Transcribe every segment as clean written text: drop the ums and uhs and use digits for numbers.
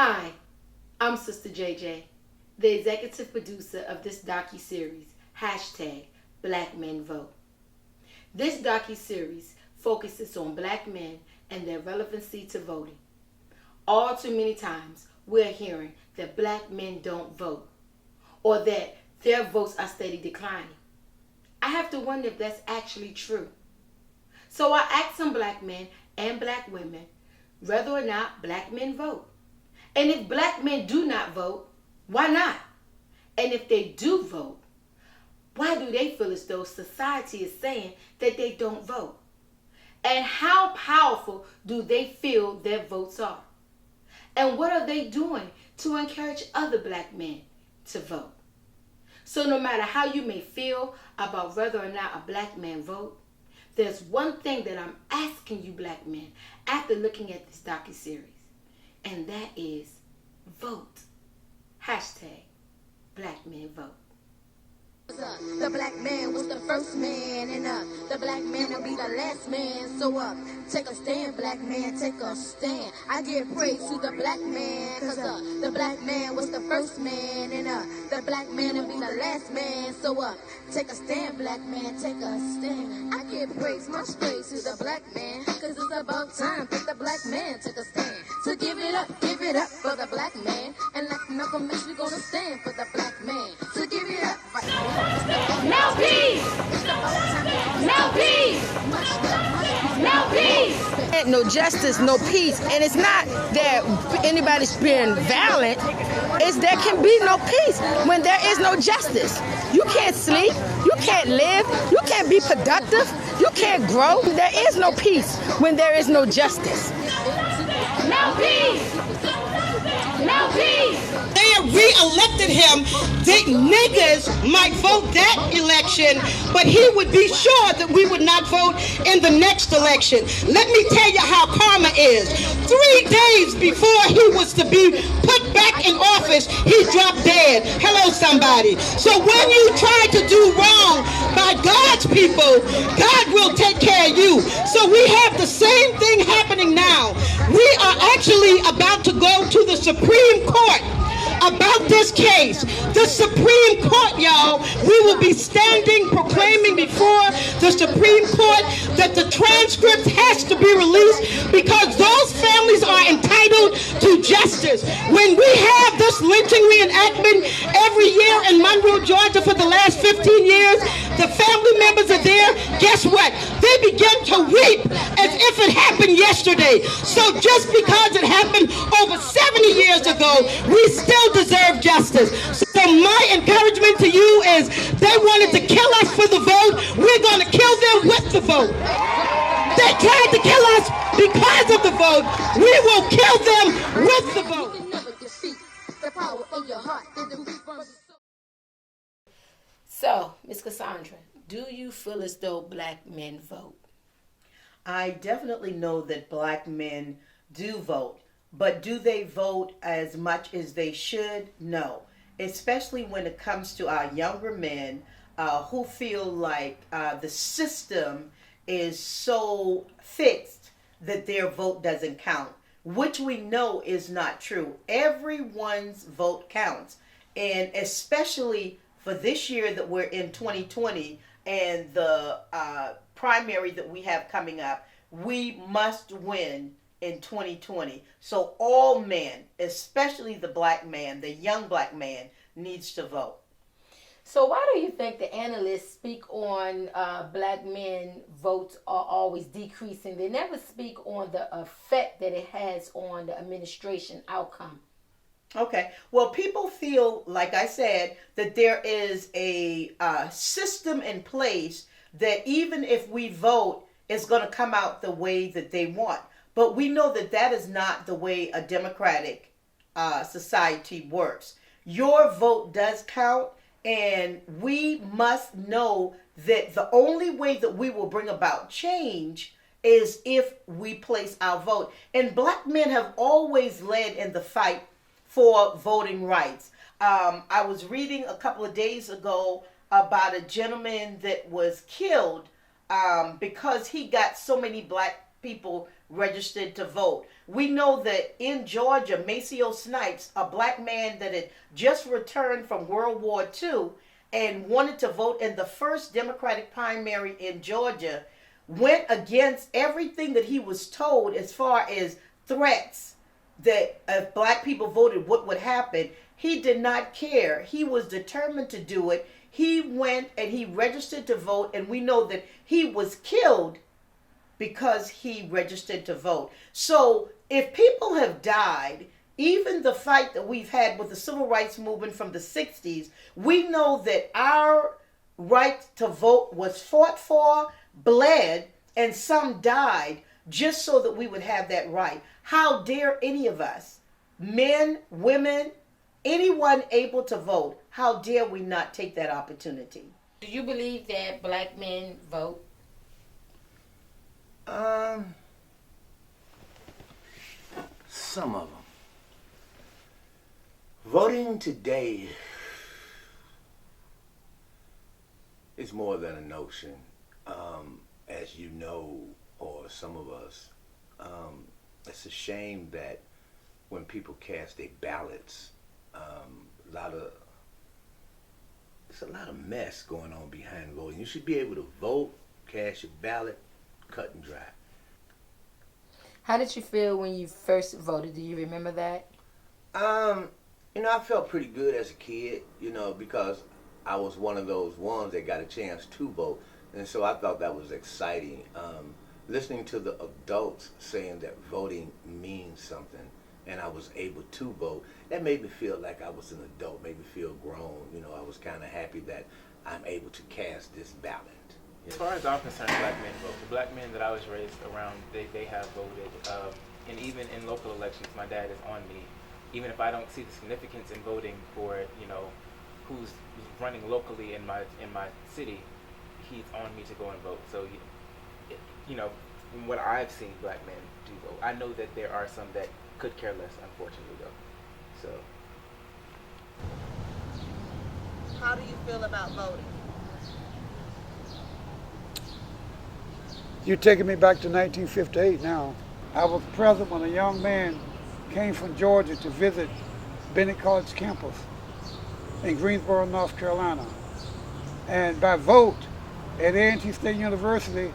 Hi, I'm Sister JJ, the executive producer of this docu-series, hashtag Black Men Vote. This docu-series focuses on black men and their relevancy to voting. All too many times we're hearing that black men don't vote or that their votes are steady declining. I have to wonder if that's actually true. So I asked some black men and black women whether or not black men vote. And if black men do not vote, why not? And if they do vote, why do they feel as though society is saying that they don't vote? And how powerful do they feel their votes are? And what are they doing to encourage other black men to vote? So no matter how you may feel about whether or not a black man vote, there's one thing that I'm asking you black men after looking at this docuseries, and that is vote. Hashtag Black Men Vote. The black man was the first man, and the black man will be the last man. So take a stand, black man, take a stand. I give praise to the black man, cause the black man was the first man, and the black man will be the last man. So take a stand, black man, take a stand. I give praise, much praise to the black man, cause it's about time that the black man took a stand. So give it up for the black man, and like Malcolm X, we gonna stand for the black man. So give it up. No peace! No peace! No peace! No justice, no peace. And it's not that anybody's being violent. It's there can be no peace when there is no justice. You can't sleep. You can't live. You can't be productive. You can't grow. There is no peace when there is no justice. No peace! No peace! They have re-elected him. The niggas might vote that election, but he would be sure that we would not vote in the next election. Let me tell you how karma is. 3 days before he was to be put back in office, he dropped dead. Hello, somebody. So when you try to do wrong by God's people, God will take care of you. So we have the same thing happening now. We are actually about to go to the Supreme Court about this case. The Supreme Court, y'all, we will be standing proclaiming before the Supreme Court that the transcript has to be released because those families are entitled to justice. When we have this lynching reenactment every year in Monroe, Georgia for the last 15 years, the family members are there. Guess what? They begin to weep as if it happened yesterday. So just because it happened over 70 years ago, we still deserve justice. So my encouragement to you is they wanted to kill us for the vote. We're going to kill them with the vote. They tried to kill us because of the vote. We will kill them with the vote. You can never defeat the power in your heart. So, Ms. Cassandra, do you feel as though black men vote? I definitely know that black men do vote, but do they vote as much as they should? No, especially when it comes to our younger men who feel like the system is so fixed that their vote doesn't count, which we know is not true. Everyone's vote counts, and especially for this year that we're in 2020 and the primary that we have coming up, we must win in 2020. So all men, especially the black man, the young black man, needs to vote. So why do you think the analysts speak on black men votes are always decreasing? They never speak on the effect that it has on the administration outcome. Okay, well, people feel, like I said, that there is a system in place that even if we vote, it's going to come out the way that they want. But we know that that is not the way a democratic society works. Your vote does count, and we must know that the only way that we will bring about change is if we place our vote. And black men have always led in the fight for voting rights. I was reading a couple of days ago about a gentleman that was killed because he got so many black people registered to vote. We know that in Georgia, Maceo Snipes, a black man that had just returned from World War II and wanted to vote in the first Democratic primary in Georgia, went against everything that he was told as far as threats that if black people voted, what would happen. He did not care. He was determined to do it. He went and he registered to vote, and we know that he was killed because he registered to vote. So if people have died, even the fight that we've had with the civil rights movement from the 60s, we know that our right to vote was fought for, bled, and some died just so that we would have that right. How dare any of us, men, women, anyone able to vote, how dare we not take that opportunity? Do you believe that black men vote? Some of them. Voting today is more than a notion. As you know, or some of us, it's a shame that when people cast their ballots, it's a lot of mess going on behind voting. You should be able to vote, cast your ballot, cut and dry. How did you feel when you first voted? Do you remember that? I felt pretty good as a kid, because I was one of those ones that got a chance to vote. And so I thought that was exciting. Listening to the adults saying that voting means something and I was able to vote, that made me feel like I was an adult, made me feel grown. I was kind of happy that I'm able to cast this ballot. As far as I'm concerned, black men vote. The black men that I was raised around, they have voted. And even in local elections, my dad is on me. Even if I don't see the significance in voting for, who's running locally in my city, he's on me to go and vote. So, from what I've seen, black men do vote. I know that there are some that could care less, unfortunately, though. So. How do you feel about voting? You're taking me back to 1958 now. I was present when a young man came from Georgia to visit Bennett College campus in Greensboro, North Carolina. And by vote at A&T State University,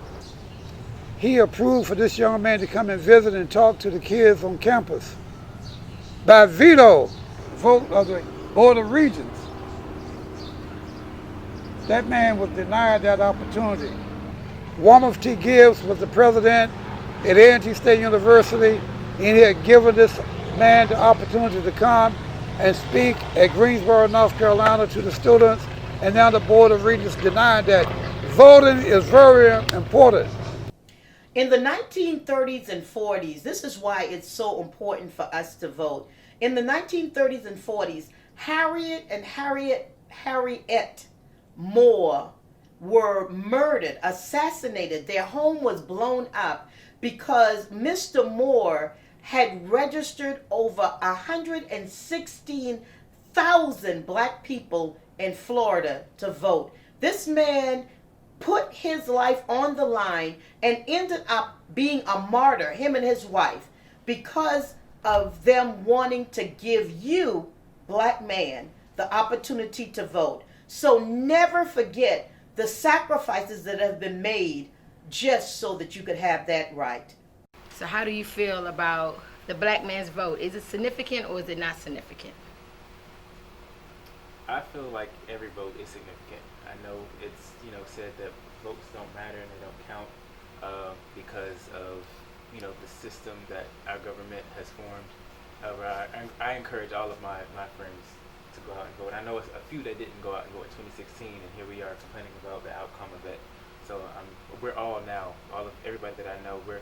he approved for this young man to come and visit and talk to the kids on campus. By veto vote of the Board of Regents, that man was denied that opportunity. Womack T. Gibbs was the president at A&T State University, and he had given this man the opportunity to come and speak at Greensboro, North Carolina to the students, and now the Board of Regents denied that. Voting is very important. In the 1930s and 40s, this is why it's so important for us to vote. In the 1930s and 40s, Harriet and Harriet Moore were murdered, assassinated. Their home was blown up because Mr. Moore had registered over 116,000 black people in Florida to vote. This man put his life on the line and ended up being a martyr, him and his wife, because of them wanting to give you, black man, the opportunity to vote. So never forget the sacrifices that have been made just so that you could have that right. So how do you feel about the black man's vote? Is it significant or is it not significant? I feel like every vote is significant. I know it's said that votes don't matter and they don't count because of the system that our government has formed. However, I encourage all of my friends to go out and vote. I know it's a few that didn't go out and vote in 2016, and here we are complaining about the outcome of it. So we're all now, everybody that I know, we're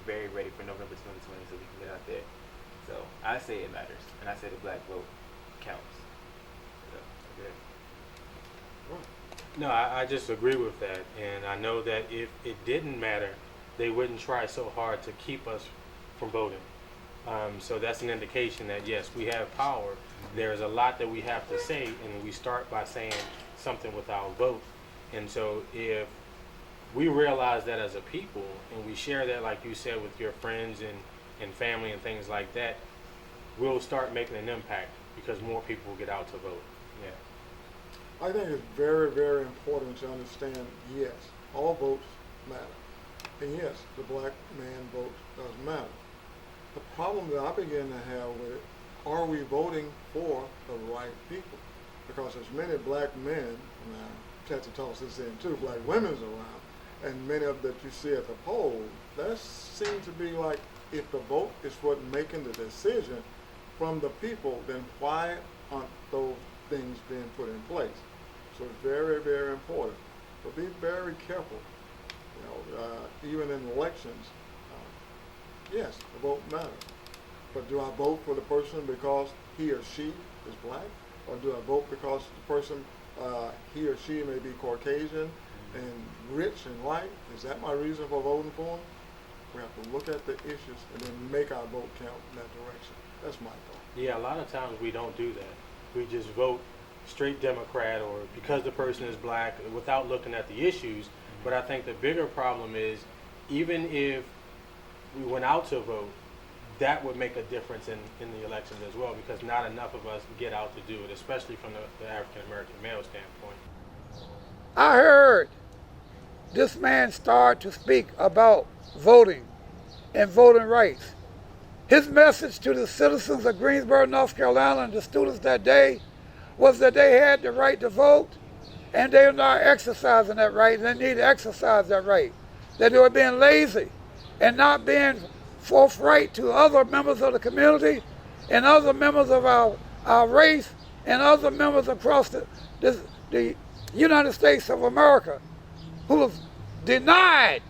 very ready for November 2020 so we can get out there. So I say it matters, and I say the black vote counts. So, okay. No, I just agree with that, and I know that if it didn't matter, they wouldn't try so hard to keep us from voting. So that's an indication that yes, we have power. There's a lot that we have to say, and we start by saying something with our vote. And so if we realize that as a people, and we share that, like you said, with your friends and family and things like that, we'll start making an impact because more people will get out to vote. Yeah. I think it's very, very important to understand, yes, all votes matter. And yes, the black man vote does matter. The problem that I begin to have with it, are we voting for the right people? Because there's many black men, and I had to toss this in too, black women's around, and many of that you see at the polls, that seems to be like, if the vote is what making the decision from the people, then why aren't those things being put in place? So it's very, very important. So be very careful. Even in elections, yes, the vote matters. But do I vote for the person because he or she is black? Or do I vote because the person, he or she may be Caucasian and rich and white? Is that my reason for voting for him? We have to look at the issues and then make our vote count in that direction. That's my thought. Yeah, a lot of times we don't do that. We just vote straight Democrat or because the person is black without looking at the issues. But I think the bigger problem is, even if we went out to vote, that would make a difference in the elections as well, because not enough of us get out to do it, especially from the African American male standpoint. I heard this man start to speak about voting and voting rights. His message to the citizens of Greensboro, North Carolina, and the students that day was that they had the right to vote, and they were not exercising that right, and they need to exercise that right. That they were being lazy and not being forthright to other members of the community and other members of our race and other members across the United States of America who was denied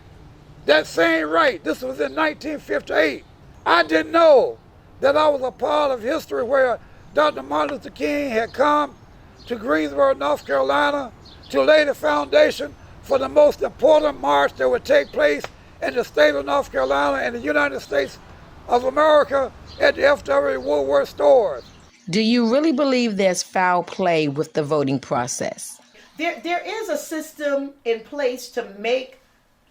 that same right. This was in 1958. I didn't know that I was a part of history where Dr. Martin Luther King had come to Greensboro, North Carolina to lay the foundation for the most important march that would take place in the state of North Carolina and the United States of America at the F.W. Woolworth stores. Do you really believe there's foul play with the voting process? There is a system in place to make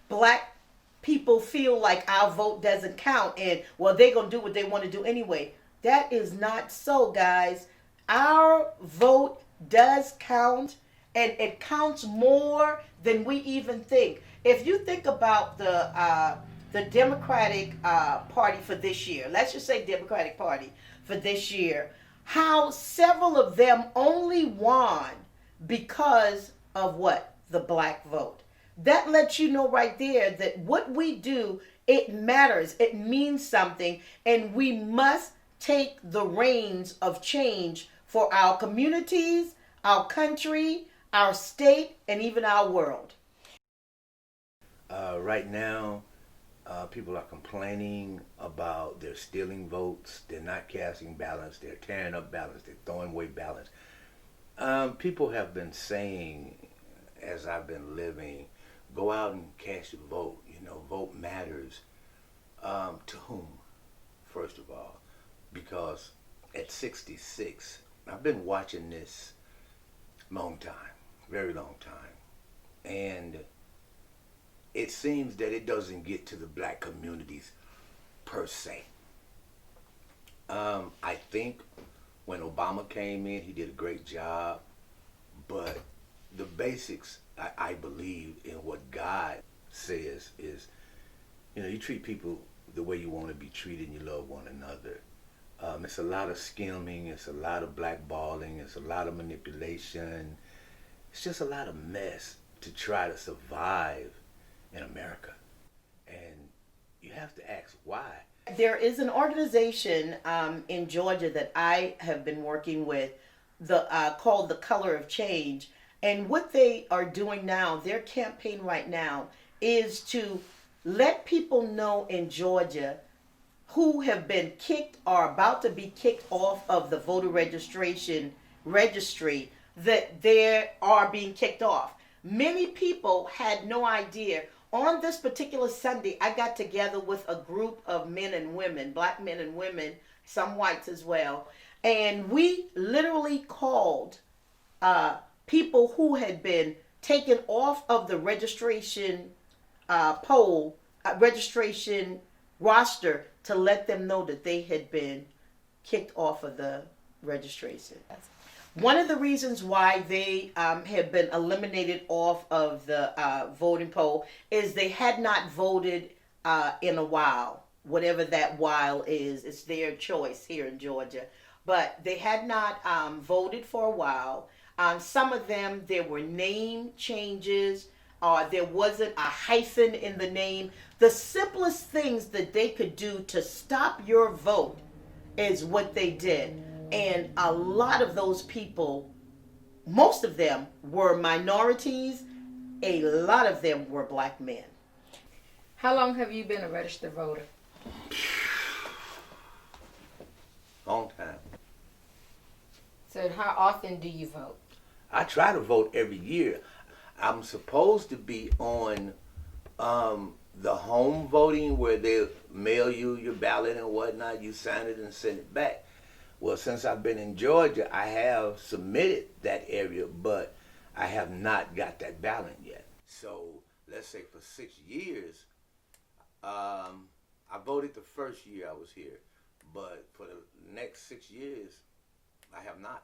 black people feel like our vote doesn't count and, well, they're going to do what they want to do anyway. That is not so, guys. Our vote does count, and it counts more than we even think. If you think about the Democratic Party for this year, let's just say Democratic Party for this year, how several of them only won because of what? The black vote. That lets you know right there that what we do, it matters. It means something, and we must take the reins of change for our communities, our country, our state, and even our world. Right now, people are complaining about they're stealing votes, they're not casting ballots, they're tearing up ballots, they're throwing away ballots. People have been saying, as I've been living, go out and cast your vote. Vote matters. To whom, first of all? Because at 66, I've been watching this long time, very long time. And it seems that it doesn't get to the black communities per se. I think when Obama came in, he did a great job, but the basics, I believe in what God says is, you treat people the way you want to be treated and you love one another. It's a lot of skimming, it's a lot of blackballing, it's a lot of manipulation. It's just a lot of mess to try to survive in America. And you have to ask why. There is an organization in Georgia that I have been working with called The Color of Change. And what they are doing now, their campaign right now, is to let people know in Georgia who have been kicked or are about to be kicked off of the voter registration registry that they are being kicked off. Many people had no idea. On this particular Sunday, I got together with a group of men and women, black men and women, some whites as well, and we literally called people who had been taken off of the registration poll registration roster to let them know that they had been kicked off of the registration. One of the reasons why they have been eliminated off of the voting poll is they had not voted in a while. Whatever that while is, it's their choice here in Georgia. But they had not voted for a while. Some of them, there were name changes. There wasn't a hyphen in the name. The simplest things that they could do to stop your vote is what they did. And a lot of those people, most of them were minorities. A lot of them were black men. How long have you been a registered voter? Long time. So how often do you vote? I try to vote every year. I'm supposed to be on the home voting where they mail you your ballot and whatnot. You sign it and send it back. Well, since I've been in Georgia, I have submitted that area, but I have not got that ballot yet. So let's say for 6 years, I voted the first year I was here, but for the next 6 years, I have not.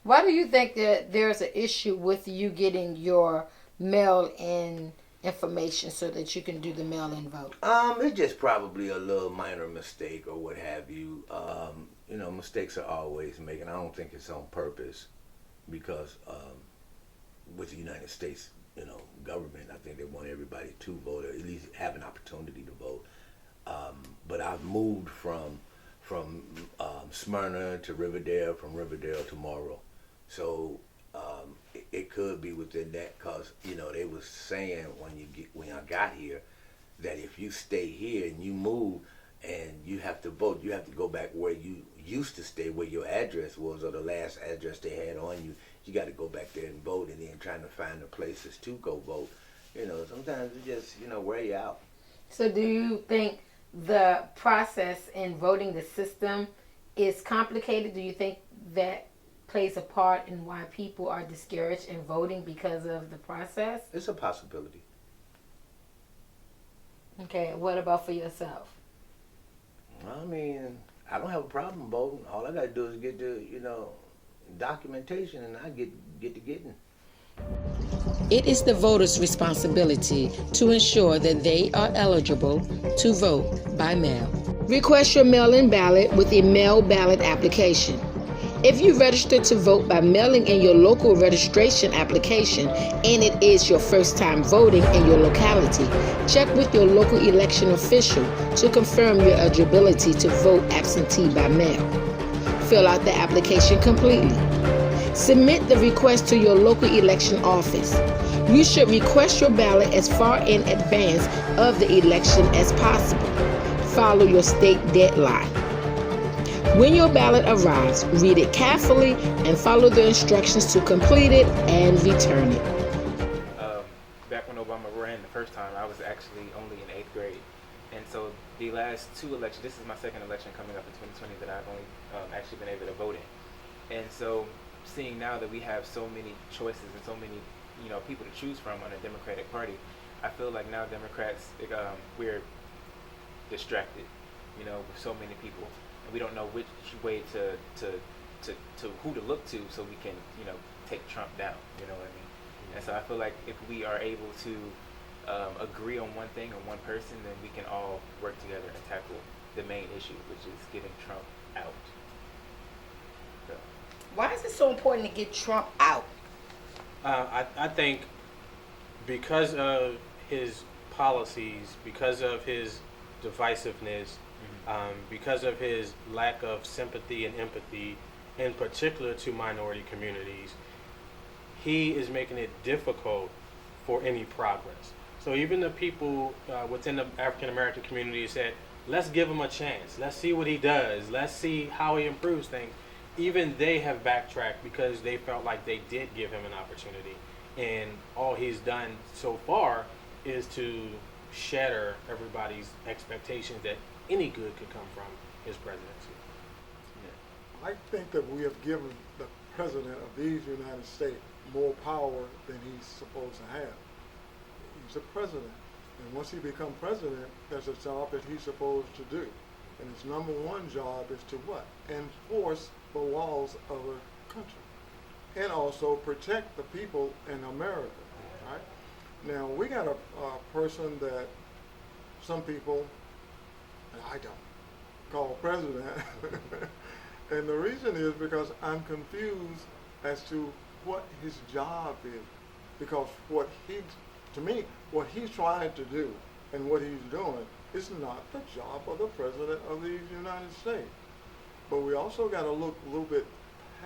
Why do you think that there's an issue with you getting your mail-in information so that you can do the mail-in vote? It's just probably a little minor mistake or what have you. You know, mistakes are always making. I don't think it's on purpose because with the United States, you know, government, I think they want everybody to vote or at least have an opportunity to vote. But I've moved from Smyrna to Riverdale, from Riverdale to Morrow. So it could be within that because, you know, they was saying when I got here that if you stay here and you move and you have to vote, you have to go back where you used to stay, where your address was or the last address they had on you. You got to go back there and vote, and then trying to find the places to go vote. You know, sometimes it just, you know, wear you out. So do you think the process in voting, the system, is complicated? Do you think that plays a part in why people are discouraged in voting because of the process? It's a possibility. Okay, what about for yourself? I mean, I don't have a problem voting. All I got to do is get the, you know, documentation, and I get to getting. It is the voter's responsibility to ensure that they are eligible to vote by mail. Request your mail-in ballot with a mail ballot application. If you registered to vote by mailing in your local registration application and it is your first time voting in your locality, check with your local election official to confirm your eligibility to vote absentee by mail. Fill out the application completely. Submit the request to your local election office. You should request your ballot as far in advance of the election as possible. Follow your state deadline. When your ballot arrives, read it carefully and follow the instructions to complete it and return it. Back when Obama ran the first time, I was actually only in 8th grade. And so the last two elections, this is my second election coming up in 2020 that I've only actually been able to vote in. And so seeing now that we have so many choices and so many, you know, people to choose from on a Democratic Party, I feel like now Democrats, we're distracted, you know, with so many people. And we don't know which way to who to look to so we can, you know, take Trump down, you know what I mean? And so I feel like if we are able to agree on one thing or one person, then we can all work together and tackle the main issue, which is getting Trump out. So. Why is it so important to get Trump out? I think because of his policies, because of his divisiveness, because of his lack of sympathy and empathy, in particular to minority communities, he is making it difficult for any progress. So even the people within the African American community said, let's give him a chance. Let's see what he does. Let's see how he improves things. Even they have backtracked because they felt like they did give him an opportunity. And all he's done so far is to shatter everybody's expectations that any good could come from his presidency. I think that we have given the president of these United States more power than he's supposed to have. He's the president. And once he becomes president, there's a job that he's supposed to do. And his number one job is to what? Enforce the laws of a country. And also protect the people in America, right? Now, we got a person that some people, and I don't, call president. And the reason is because I'm confused as to what his job is. Because to me, what he's trying to do and what he's doing is not the job of the President of the United States. But we also got to look a little bit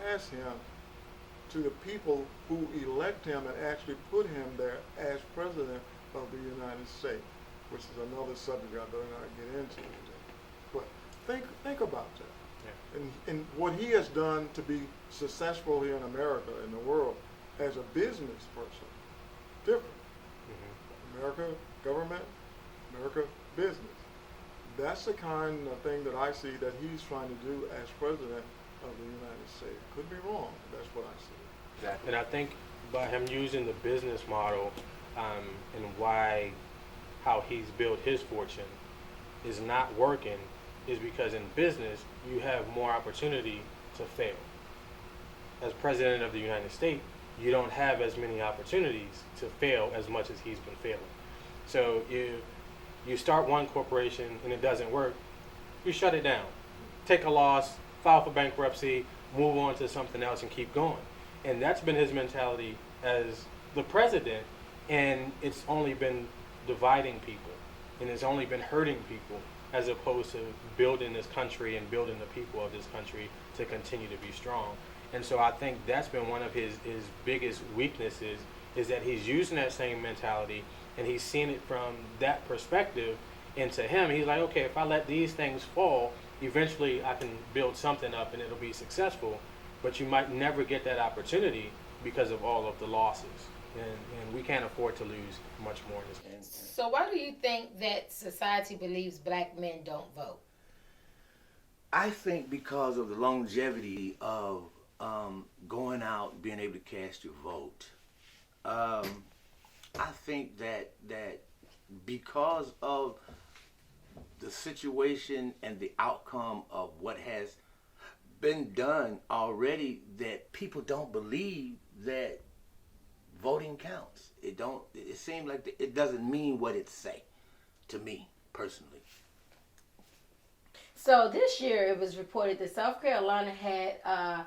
past him to the people who elect him and actually put him there as President of the United States, which is another subject I better not get into today. But think about that. Yeah. And what he has done to be successful here in America, in the world, as a business person, different. Mm-hmm. America, government, America, business. That's the kind of thing that I see that he's trying to do as President of the United States. Could be wrong, but that's what I see. Exactly. And I think by him using the business model and how he's built his fortune is not working is because in business you have more opportunity to fail. As President of the United States, you don't have as many opportunities to fail as much as he's been failing. So if you start one corporation and it doesn't work, you shut it down. Take a loss, file for bankruptcy, move on to something else and keep going. And that's been his mentality as the president, and it's only been dividing people, and it's only been hurting people, as opposed to building this country and building the people of this country to continue to be strong. And so I think that's been one of his biggest weaknesses, is that he's using that same mentality and he's seen it from that perspective. And to him, he's like, okay, if I let these things fall, eventually I can build something up and it'll be successful. But you might never get that opportunity because of all of the losses. And we can't afford to lose much more in this. So why do you think that society believes black men don't vote? I think because of the longevity of going out, being able to cast your vote. I think that because of the situation and the outcome of what has been done already, that people don't believe that voting counts. It seems like it doesn't mean what it say to me personally. So this year it was reported that South Carolina had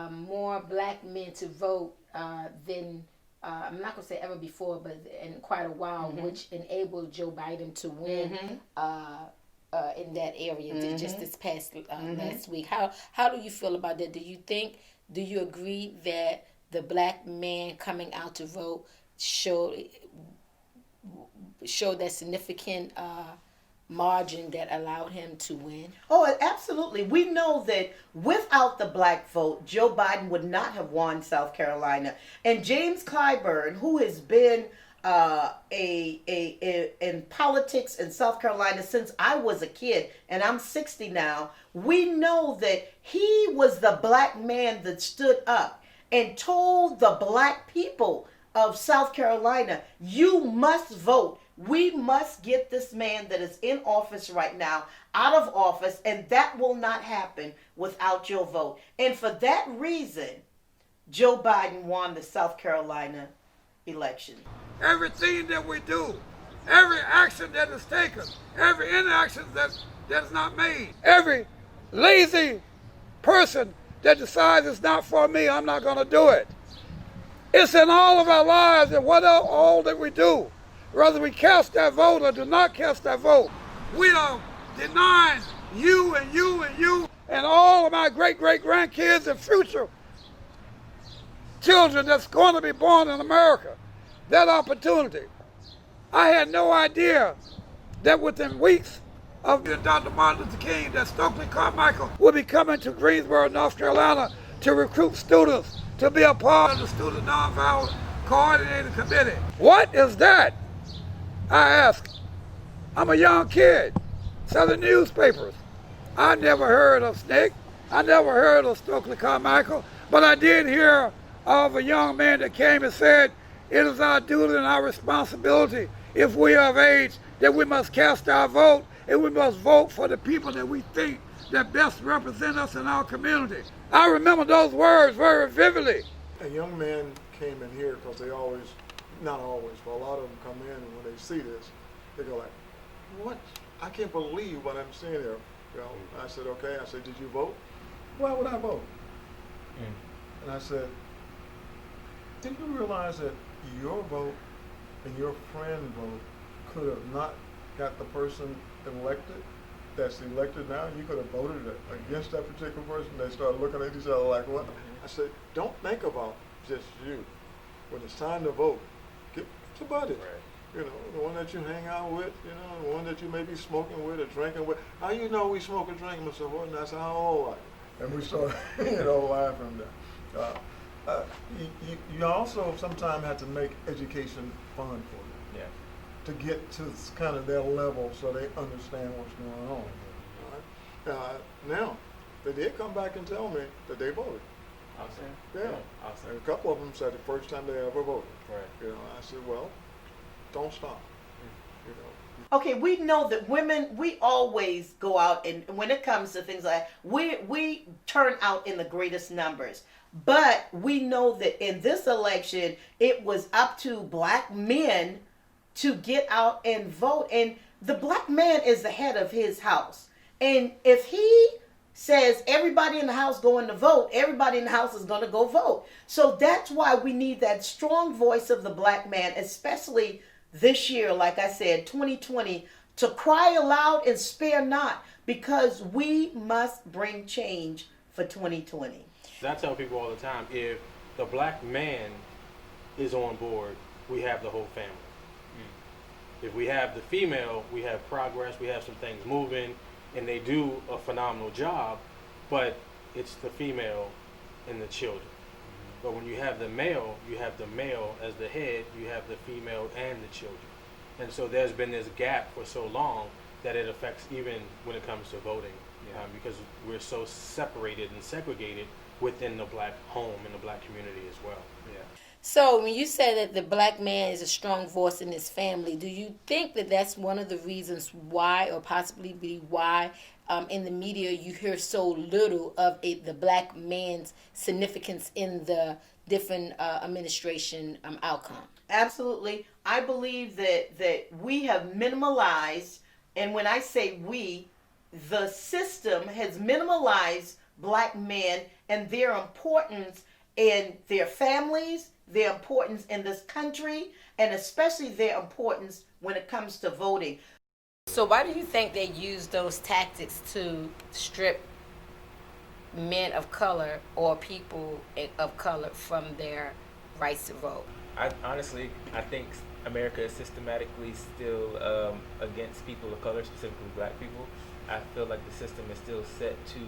more black men to vote than I'm not going to say ever before, but in quite a while, mm-hmm. which enabled Joe Biden to win mm-hmm. In that area mm-hmm. just this past mm-hmm. last week. How do you feel about that? Do you agree that the black man coming out to vote showed that significant margin that allowed him to win? Oh, absolutely. We know that without the black vote, Joe Biden would not have won South Carolina. And James Clyburn, who has been in politics in South Carolina since I was a kid, and I'm 60 now, we know that he was the black man that stood up and told the black people of South Carolina, you must vote. We must get this man that is in office right now out of office, and that will not happen without your vote. And for that reason, Joe Biden won the South Carolina election. Everything that we do, every action that is taken, every inaction that is not made, every lazy person that decides it's not for me, I'm not going to do it. It's in all of our lives and all that we do. Whether we cast that vote or do not cast that vote, we are denying you and you and you and all of my great-great-grandkids and future children that's going to be born in America that opportunity. I had no idea that within weeks of Dr. Martin Luther King, that Stokely Carmichael would be coming to Greensboro, North Carolina to recruit students to be a part of the Student Nonviolent Coordinating Committee. What is that? I ask. I'm a young kid selling newspapers. I never heard of SNCC. I never heard of Stokely Carmichael, but I did hear of a young man that came and said it is our duty and our responsibility, if we are of age, that we must cast our vote, and we must vote for the people that we think that best represent us in our community. I remember those words very vividly. A young man came in here because they always, not always, but a lot of them come in and when they see this, they go like, what? I can't believe what I'm seeing here. You know, I said, okay. I said, did you vote? Why would I vote? And I said, didn't you realize that your vote and your friend vote could have not got the person elected that's elected now? You could have voted against that particular person. They started looking at each other like, what? I said, don't think about just you. When it's time to vote, get somebody. Right. You know, the one that you hang out with, you know, the one that you may be smoking with or drinking with. How you know we smoke or drink, Mr. Horton? I said, how old are you? And we started, you know, laughing there. You also sometimes have to make education fun for them. Yeah. To get to kind of their level so they understand what's going on. Right? Now, they did come back and tell me that they voted. Awesome. Yeah. Awesome. And a couple of them said the first time they ever voted. Right. You know, I said, well, don't stop. You know. Okay, we know that women, we always go out, and when it comes to things like that, we turn out in the greatest numbers. But we know that in this election, it was up to black men to get out and vote. And the black man is the head of his house. And if he says everybody in the house going to vote, everybody in the house is going to go vote. So that's why we need that strong voice of the black man, especially this year, like I said, 2020, to cry aloud and spare not, because we must bring change for 2020. I tell people all the time, if the black man is on board, we have the whole family. If we have the female, we have progress, we have some things moving, and they do a phenomenal job, but it's the female and the children. But when you have the male as the head, you have the female and the children. And so there's been this gap for so long that it affects even when it comes to voting, because we're so separated and segregated within the black home and the black community as well. Yeah. So when you say that the black man is a strong voice in his family, do you think that that's one of the reasons why, or possibly why, in the media you hear so little of the black man's significance in the different administration outcome? Absolutely. I believe that we have minimalized, and when I say we, the system has minimalized black men and their importance in their families, their importance in this country, and especially their importance when it comes to voting. So why do you think they use those tactics to strip men of color or people of color from their rights to vote? I think America is systematically still against people of color, specifically black people. I feel like the system is still set to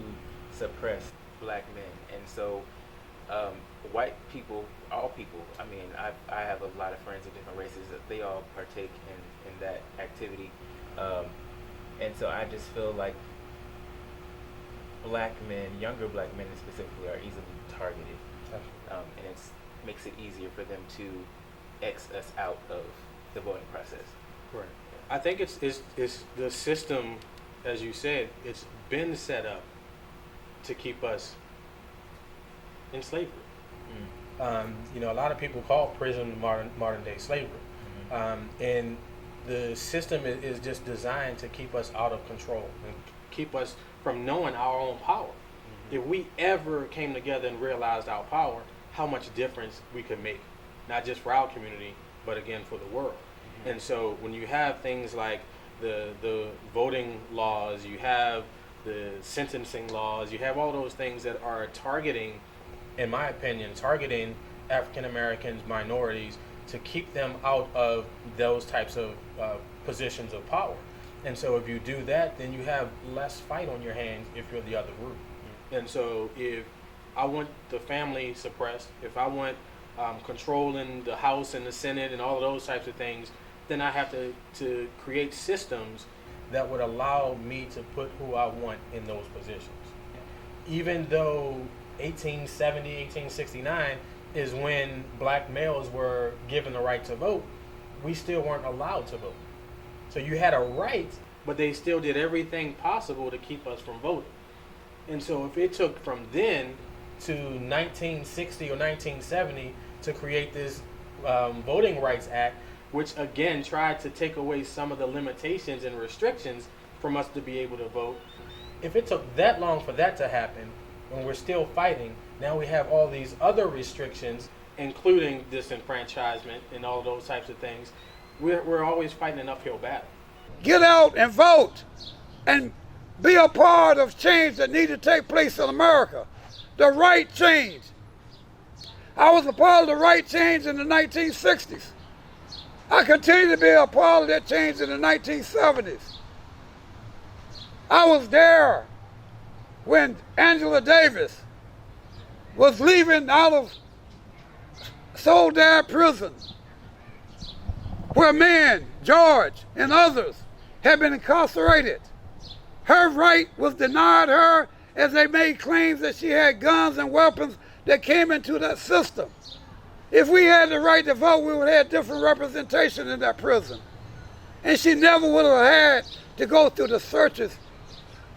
suppress black men, and so white people, all people, I mean, I have a lot of friends of different races that they all partake in that activity, and so I just feel like black men, younger black men specifically, are easily targeted, and it makes it easier for them to X us out of the voting process. Right. I think it's the system, as you said, it's been set up to keep us in slavery. A lot of people call prison modern day slavery, and the system is just designed to keep us out of control and keep us from knowing our own power. If we ever came together and realized our power, how much difference we could make, not just for our community, but again for the world. And so when you have things like the voting laws, you have the sentencing laws, you have all those things that are targeting, in my opinion, African Americans, minorities, to keep them out of those types of positions of power. And so if you do that, then you have less fight on your hands if you're the other group. And so if I want the family suppressed, if I want control in the House and the Senate and all of those types of things, then I have to create systems that would allow me to put who I want in those positions. Even though 1870, 1869, is when black males were given the right to vote, we still weren't allowed to vote. So you had a right, but they still did everything possible to keep us from voting. And so if it took from then to 1960 or 1970 to create this Voting Rights Act, which again tried to take away some of the limitations and restrictions from us to be able to vote, if it took that long for that to happen, and we're still fighting, now we have all these other restrictions, including disenfranchisement and all those types of things. We're always fighting an uphill battle. Get out and vote and be a part of change that needs to take place in America. The right change. I was a part of the right change in the 1960s. I continue to be a part of that change in the 1970s. I was there when Angela Davis was leaving out of Soledad prison, where men, George and others, had been incarcerated. Her right was denied her as they made claims that she had guns and weapons that came into that system. If we had the right to vote, we would have different representation in that prison. And she never would have had to go through the searches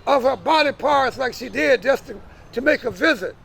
of her body parts like she did just to make a visit.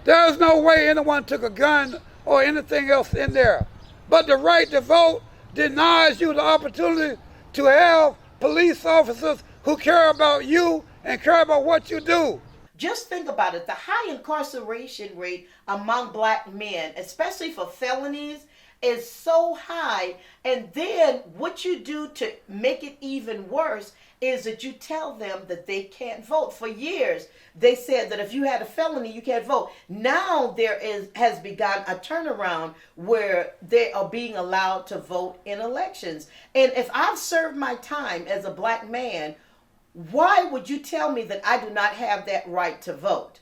There is no way anyone took a gun or anything else in there. But the right to vote denies you the opportunity to have police officers who care about you and care about what you do. Just think about it. The high incarceration rate among black men, especially for felonies, is so high. And then what you do to make it even worse is that you tell them that they can't vote. For years, they said that if you had a felony, you can't vote. Now has begun a turnaround where they are being allowed to vote in elections. And if I've served my time as a black man, why would you tell me that I do not have that right to vote?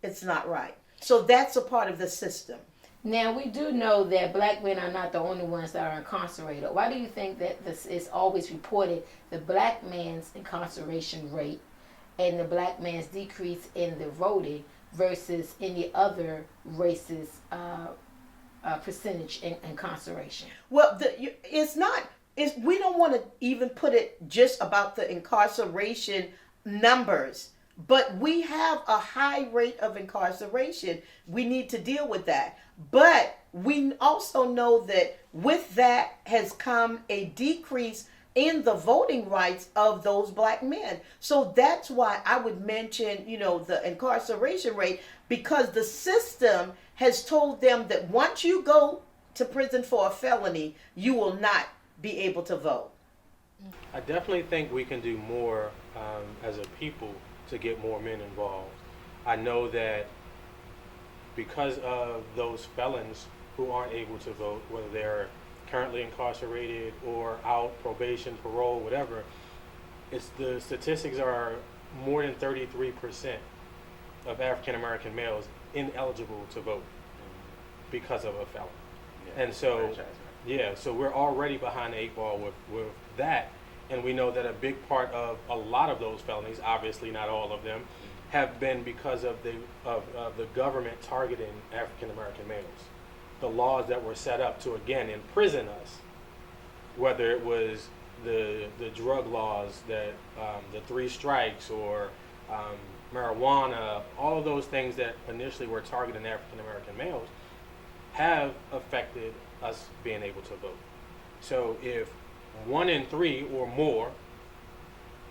It's not right. So that's a part of the system. Now, we do know that black men are not the only ones that are incarcerated. Why do you think that this is always reported, the black man's incarceration rate and the black man's decrease in the voting versus any other races' percentage in incarceration? Well, we don't want to even put it just about the incarceration numbers, but we have a high rate of incarceration. We need to deal with that. But we also know that with that has come a decrease in the voting rights of those black men. So that's why I would mention, the incarceration rate, because the system has told them that once you go to prison for a felony, you will not be able to vote. I definitely think we can do more as a people to get more men involved. I know that because of those felons who aren't able to vote, whether they're currently incarcerated or out, probation, parole, whatever, the statistics are more than 33% of African American males ineligible to vote because of a felon. Yeah, and so, so we're already behind the 8 ball with that. And we know that a big part of a lot of those felonies, obviously not all of them, have been because of the government targeting African American males. The laws that were set up to, again, imprison us, whether it was the drug laws, that the 3 strikes, or marijuana, all of those things that initially were targeting African American males have affected us being able to vote. So if 1 in 3 or more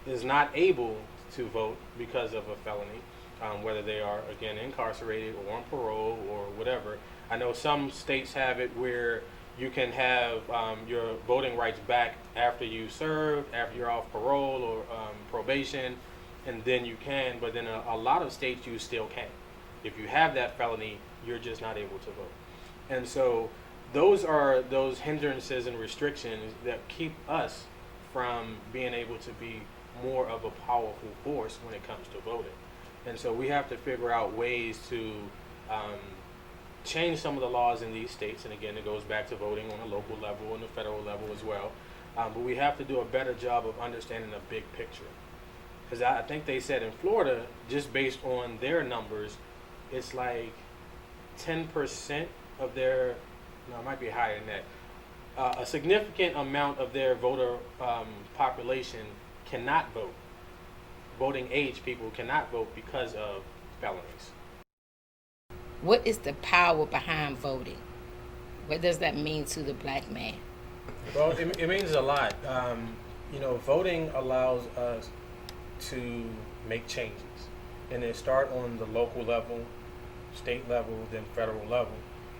is not able to vote because of a felony, whether they are, again, incarcerated or on parole or whatever. I know some states have it where you can have your voting rights back after you serve, after you're off parole or probation, and then you can, but then a lot of states you still can't. If you have that felony, you're just not able to vote. And so those are those hindrances and restrictions that keep us from being able to be more of a powerful force when it comes to voting. And so we have to figure out ways to change some of the laws in these states. And again, it goes back to voting on a local level and the federal level as well. But we have to do a better job of understanding the big picture. Because I think they said in Florida, just based on their numbers, it's like 10% of their, no, it might be higher than that. A significant amount of their voter population cannot vote. Voting age people cannot vote because of felonies. What is the power behind voting? What does that mean to the black man? Well, it means a lot. Voting allows us to make changes, and they start on the local level, state level, then federal level.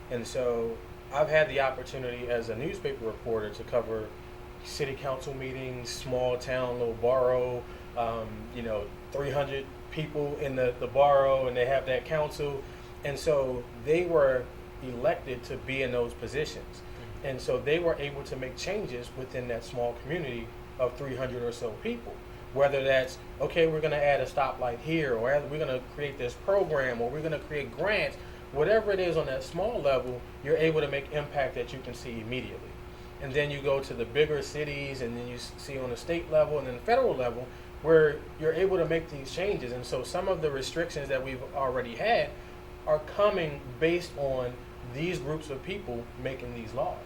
And so I've had the opportunity as a newspaper reporter to cover city council meetings, small town, little borough, 300 people in the borough, and they have that council. And so they were elected to be in those positions. And so they were able to make changes within that small community of 300 or so people. Whether that's, okay, we're going to add a stoplight here, or we're going to create this program, or we're going to create grants, whatever it is on that small level, you're able to make impact that you can see immediately. And then you go to the bigger cities, and then you see on the state level and then the federal level, where you're able to make these changes. And so some of the restrictions that we've already had are coming based on these groups of people making these laws.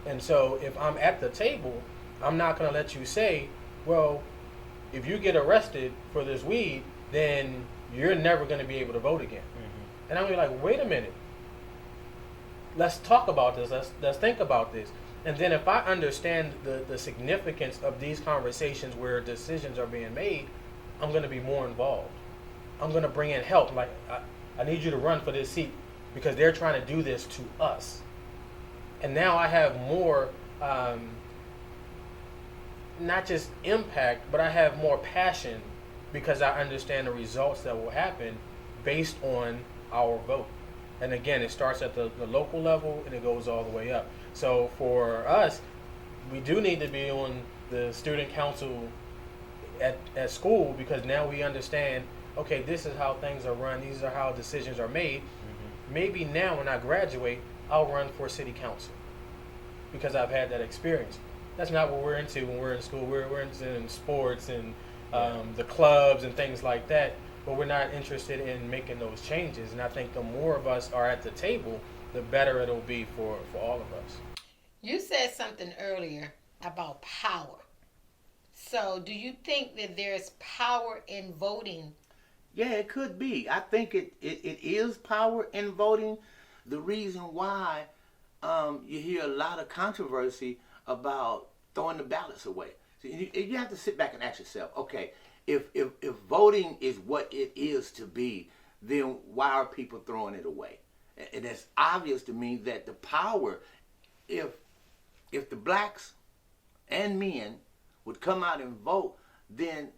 And so if I'm at the table, I'm not going to let you say, well, if you get arrested for this weed, then you're never going to be able to vote again. Mm-hmm. And I'm gonna be like, wait a minute. Let's talk about this. Let's think about this. And then if I understand the significance of these conversations where decisions are being made, I'm going to be more involved. I'm going to bring in help. Like, I need you to run for this seat because they're trying to do this to us. And now I have more, not just impact, but I have more passion because I understand the results that will happen based on our vote. And again, it starts at the local level and it goes all the way up. So for us, we do need to be on the student council at school because now we understand, okay, this is how things are run, these are how decisions are made. Mm-hmm. Maybe now when I graduate, I'll run for city council because I've had that experience. That's not what we're into when we're in school. We're into sports and the clubs and things like that, but we're not interested in making those changes. And I think the more of us are at the table, the better it'll be for all of us. You said something earlier about power. So do you think that there's power in voting? Yeah, it could be. I think it is power in voting. The reason why you hear a lot of controversy about throwing the ballots away. So you have to sit back and ask yourself, okay, if voting is what it is to be, then why are people throwing it away? And it's obvious to me that the power, if the blacks and men would come out and vote, then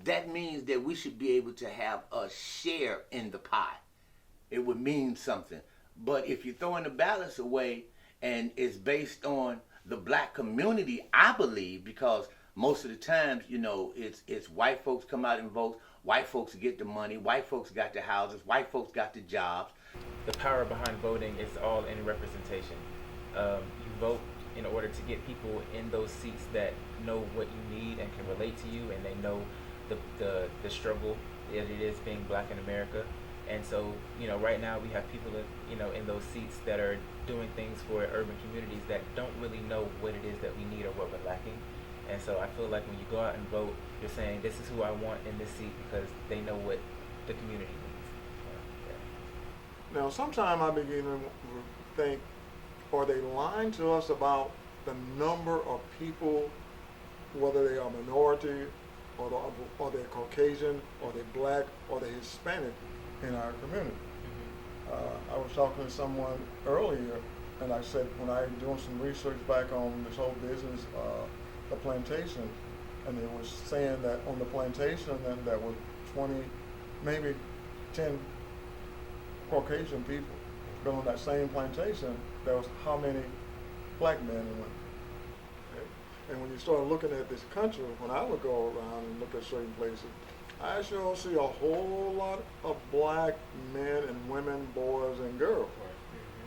that means that we should be able to have a share in the pie. It would mean something. But if you're throwing the ballots away and it's based on the black community, I believe, because most of the times, it's white folks come out and vote, white folks get the money, white folks got the houses, white folks got the jobs. The power behind voting is all in representation. You vote in order to get people in those seats that know what you need and can relate to you, and they know the struggle that it is being black in America. And so, right now we have people that, in those seats that are doing things for urban communities that don't really know what it is that we need or what we're lacking. And so I feel like when you go out and vote, you're saying, this is who I want in this seat because they know what the community needs. Now, sometimes I begin to think, are they lying to us about the number of people, whether they are minority, or they're Caucasian, or they're black, or they're Hispanic in our community? I was talking to someone earlier, and I said, when I was doing some research back on this whole business, the plantation, and they were saying that on the plantation, then there were 20, maybe 10 Caucasian people. But on that same plantation, there was how many black men and women? Okay? And when you start looking at this country, when I would go around and look at certain places, I sure see a whole lot of black men and women, boys and girls.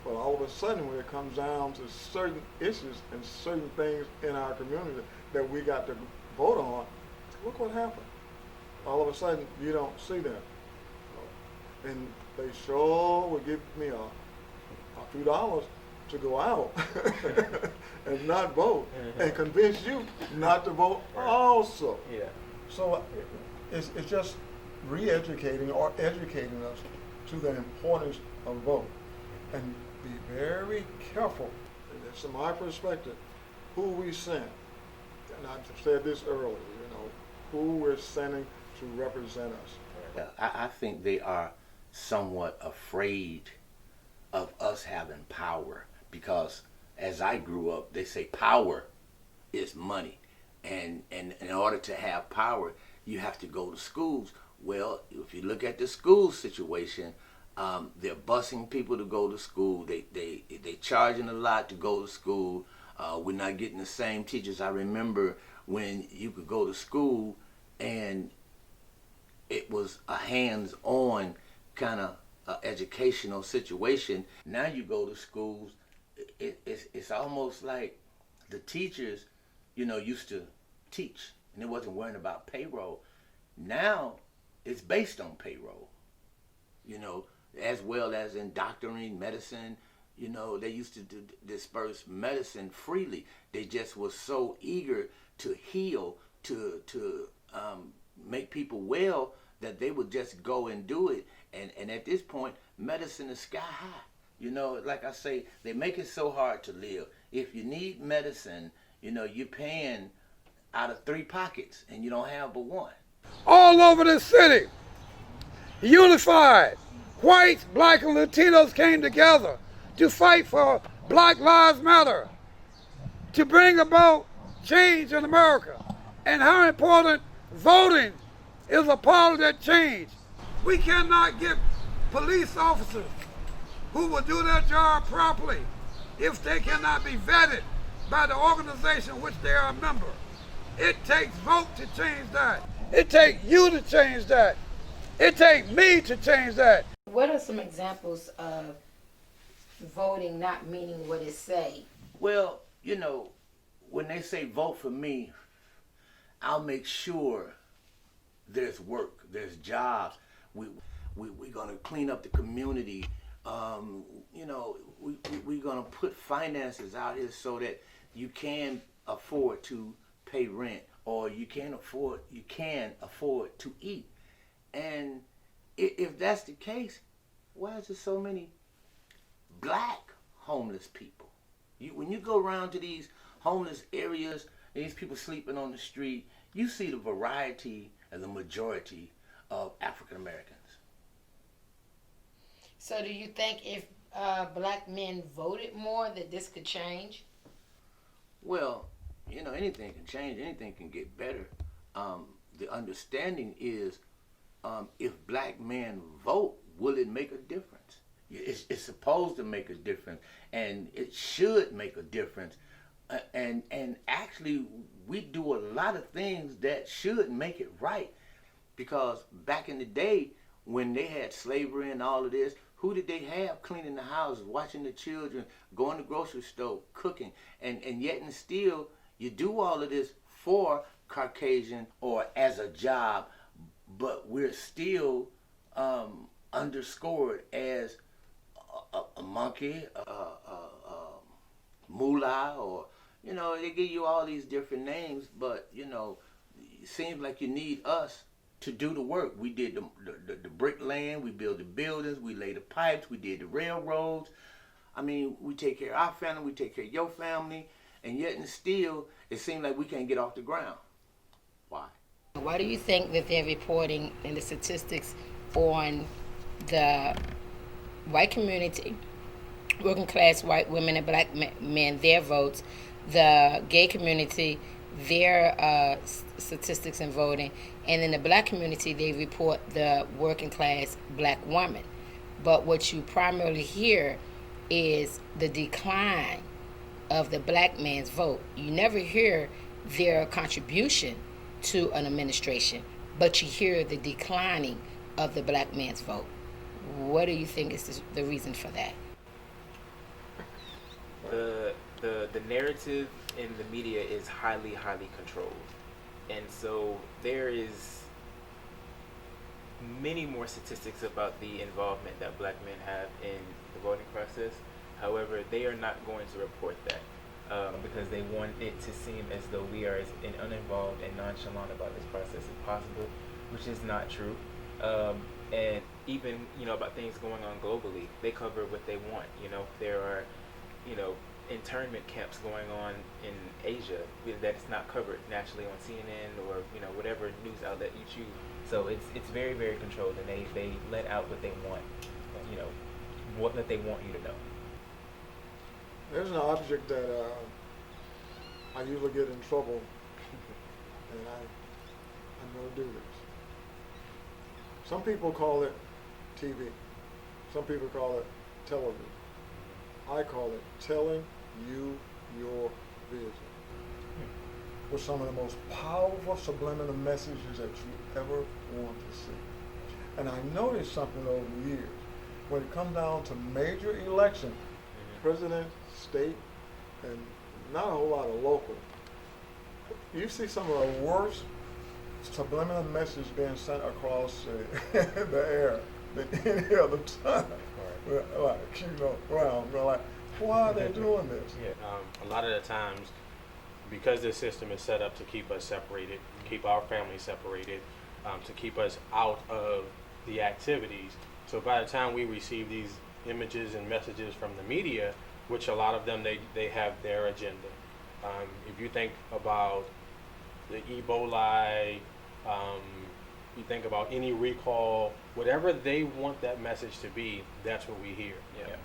But all of a sudden, when it comes down to certain issues and certain things in our community that we got to vote on, look what happened. All of a sudden, you don't see them. And they sure would give me a few dollars to go out and not vote, and convince you not to vote also. Yeah. So it's just re-educating or educating us to the importance of vote, and be very careful. And that's from my perspective, who we send. And I've said this earlier, who we're sending to represent us. I think they are somewhat afraid of us having power, because as I grew up, they say power is money, and in order to have power, you have to go to schools. Well, if you look at the school situation, they're busing people to go to school. They charging a lot to go to school. We're not getting the same teachers. I remember when you could go to school and it was a hands-on kind of educational situation. Now you go to schools, it's almost like the teachers, used to teach, and it wasn't worrying about payroll. Now it's based on payroll, as well as in doctoring, medicine. They used to disperse medicine freely. They just was so eager to heal, to make people well, that they would just go and do it. And at this point, medicine is sky high. Like I say, they make it so hard to live. If you need medicine, you're paying out of 3 pockets, and you don't have but one. All over the city, unified, whites, black, and Latinos came together to fight for Black Lives Matter, to bring about change in America, and how important voting is a part of that change. We cannot get police officers who will do their job properly if they cannot be vetted by the organization which they are a member. It takes vote to change that. It takes you to change that. It takes me to change that. What are some examples of voting not meaning what it say? Well, when they say vote for me, I'll make sure there's work, there's jobs. We're going to clean up the community. We're going to put finances out here so that you can afford to pay rent, or you can afford to eat. And if that's the case, why is there so many black homeless people? When you go around to these homeless areas, these people sleeping on the street, you see the variety and the majority of African Americans. So do you think if black men voted more that this could change? Well, anything can change, anything can get better. The understanding is, if black men vote, will it make a difference? It's supposed to make a difference, and it should make a difference. And actually, we do a lot of things that should make it right. Because back in the day, when they had slavery and all of this, who did they have cleaning the houses, watching the children, going to the grocery store, cooking? And yet and still, you do all of this for Caucasian or as a job, but we're still underscored as a monkey, mullah, or, they give you all these different names, but, it seems like you need us to do the work. We did the bricklaying, we built the buildings, we laid the pipes, we did the railroads. I mean, we take care of our family, we take care of your family, and yet and still, it seems like we can't get off the ground. Why? Why do you think that they're reporting in the statistics on the white community, working class white women and black men, their votes, the gay community, their statistics in voting, and in the black community, they report the working class black woman. But what you primarily hear is the decline of the black man's vote. You never hear their contribution to an administration, but you hear the declining of the black man's vote. What do you think is the reason for that? The narrative in the media is highly controlled, and so there is many more statistics about the involvement that black men have in the voting process However, they are not going to report that because they want it to seem as though we are as uninvolved and nonchalant about this process as possible, which is not true. And even, about things going on globally, they cover what they want. There are, internment camps going on in Asia that's not covered nationally on CNN or, whatever news outlet you choose. So it's very, very controlled, and they let out what they want, what they want you to know. There's an object that I usually get in trouble, and I'm going to do this. Some people call it TV. Some people call it television. I call it telling you your vision. With some of the most powerful subliminal messages that you ever want to see. And I noticed something over the years. When it comes down to major election, president, state, and not a whole lot of local, you see some of the worst subliminal messages being sent across the air than any other time. Like, around, like, why are they doing this? A lot of the times, because this system is set up to keep us separated, keep our families separated, to keep us out of the activities. So by the time we receive these images and messages from the media, which a lot of them, they have their agenda. If you think about the Ebola, you think about any recall, whatever they want that message to be, that's what we hear.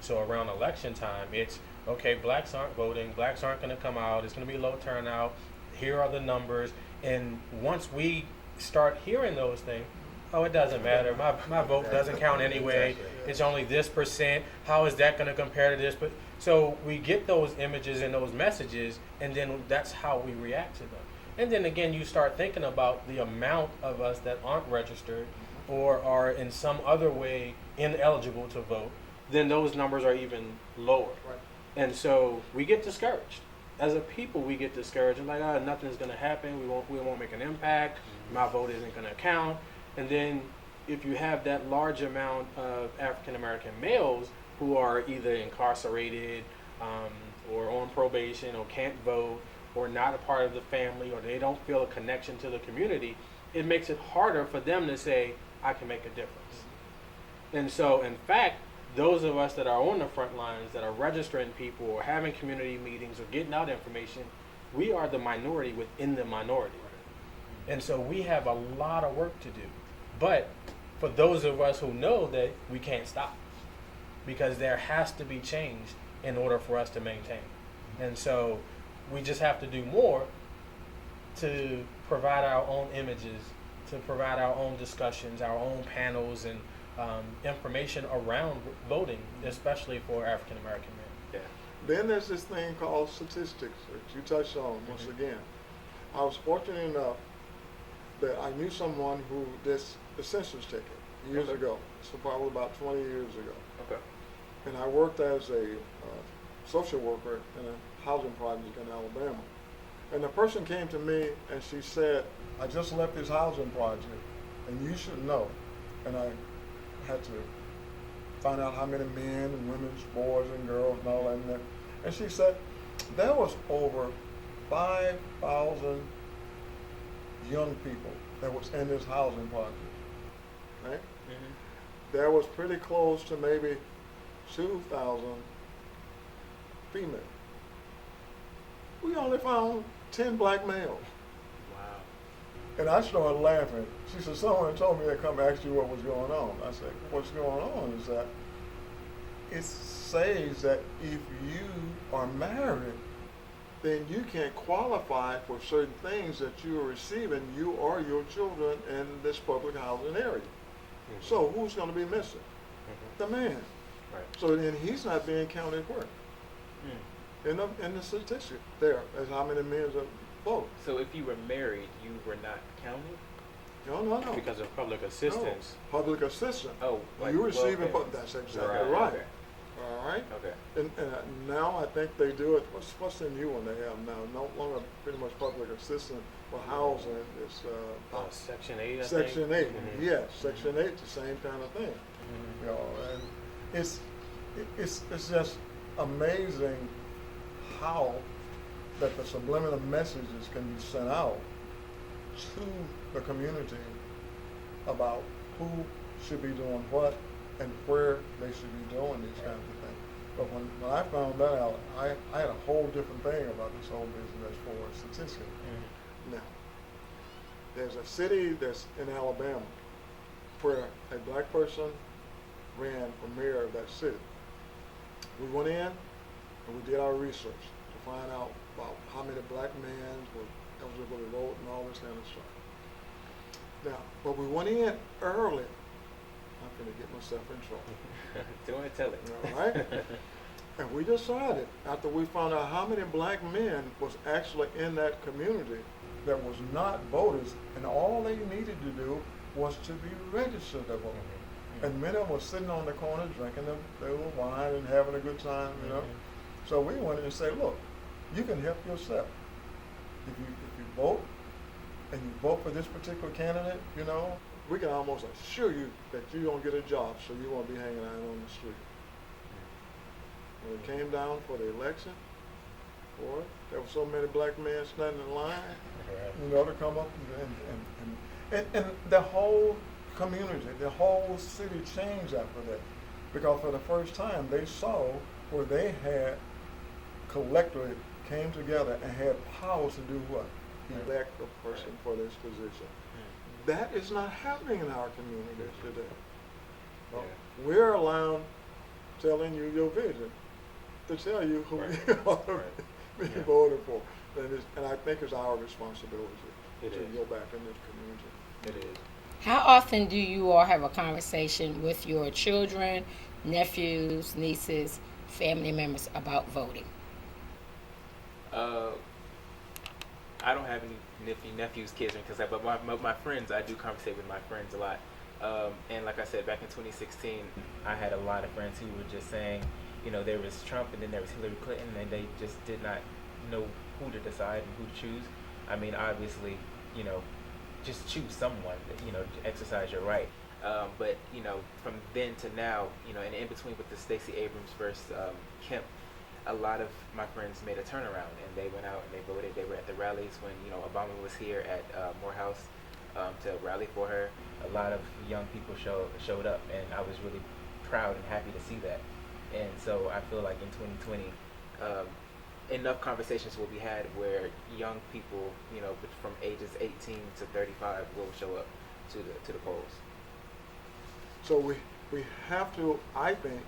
So around election time, it's, okay, blacks aren't voting, blacks aren't going to come out, it's going to be low turnout, here are the numbers. And once we start hearing those things, oh, it doesn't matter, my vote doesn't count anyway, it's only this percent, how is that going to compare to this? But so we get those images and those messages, and then that's how we react to them. And then again, you start thinking about the amount of us that aren't registered or are in some other way ineligible to vote, then those numbers are even lower. Right. And so we get discouraged. As a people, we get discouraged. We're like, nothing's going to happen. We won't make an impact. My vote isn't going to count. And then if you have that large amount of African American males who are either incarcerated or on probation or can't vote or not a part of the family, or they don't feel a connection to the community, it makes it harder for them to say, I can make a difference. And so, in fact, those of us that are on the front lines, that are registering people or having community meetings or getting out information, we are the minority within the minority. And so we have a lot of work to do. But for those of us who know that we can't stop, because there has to be change in order for us to maintain. And so we just have to do more to provide our own images, to provide our own discussions, our own panels, and information around voting, especially for African American men. Then there's this thing called statistics that you touched on once again. I was fortunate enough that I knew someone who did the census ticket years ago. So probably about 20 years ago. Okay. And I worked as a social worker in a housing project in Alabama. And the person came to me and she said, I just left this housing project and you should know. And I had to find out how many men and women, boys and girls and all that. And she said, there was over 5,000 young people that was in this housing project, right? Mm-hmm. There was pretty close to maybe 2,000 females. We only found 10 black males. Wow. And I started laughing. She said, someone told me to come ask you what was going on. I said, what's going on is that it says that if you are married, then you can't qualify for certain things that you are receiving, you or your children, in this public housing area. Mm-hmm. So who's going to be missing? Mm-hmm. The man. Right. So then he's not being counted where? In the statistic there, as how many men are vote. So if you were married, you were not counted? No. Because of public assistance. No. Public assistance. Oh, like you receiving welfare. that's exactly right. Okay. All right. Okay. And now I think they do it. What's the new one they have now? No longer pretty much public assistance for housing. It's Section 8. Section 8. Mm-hmm. Yes, Section 8, the same kind of thing. Mm-hmm. You know, and it's just amazing how that the subliminal messages can be sent out to the community about who should be doing what and where they should be doing these kinds of things. But when I found that out, I had a whole different thing about this whole business for statistics. Mm-hmm. Now, there's a city that's in Alabama where a black person ran for mayor of that city. We went in and we did our research to find out about how many black men were eligible to vote and all this kind of stuff. Now, but we went in early. I'm going to get myself in trouble. Don't want to tell it. All right? And we decided, after we found out how many black men was actually in that community that was not voters, and all they needed to do was to be registered to vote. Mm-hmm. And many of them were sitting on the corner drinking their little wine and having a good time, you know. So we went in and said, look, you can help yourself. If you vote, and you vote for this particular candidate, you know, we can almost assure you that you don't get a job, so you won't be hanging out on the street. When it came down for the election, boy, there were so many black men standing in line, you know, to come up and the whole community, the whole city changed after that. Because for the first time, they saw where they had collectively came together and had power to do what? Elect a person for this position. That is not happening in our communities today. No. We're allowed telling you your vision to tell you who you ought to be voted for. And I think it's our responsibility to go back in this community. It is. How often do you all have a conversation with your children, nephews, nieces, family members about voting? I don't have any nephews, kids, but my friends, I do conversate with my friends a lot. And like I said, back in 2016, I had a lot of friends who were just saying, you know, there was Trump and then there was Hillary Clinton, and they just did not know who to decide and who to choose. I mean, obviously, you know, just choose someone, you know, to exercise your right. But, you know, from then to now, you know, and in between with the Stacey Abrams versus Kemp, a lot of my friends made a turnaround and they went out and they voted. They were at the rallies when, you know, Obama was here at Morehouse to rally for her. A lot of young people showed up, and I was really proud and happy to see that. And so I feel like in 2020, enough conversations will be had where young people, you know, from ages 18 to 35 will show up to the polls. So we have to, I think,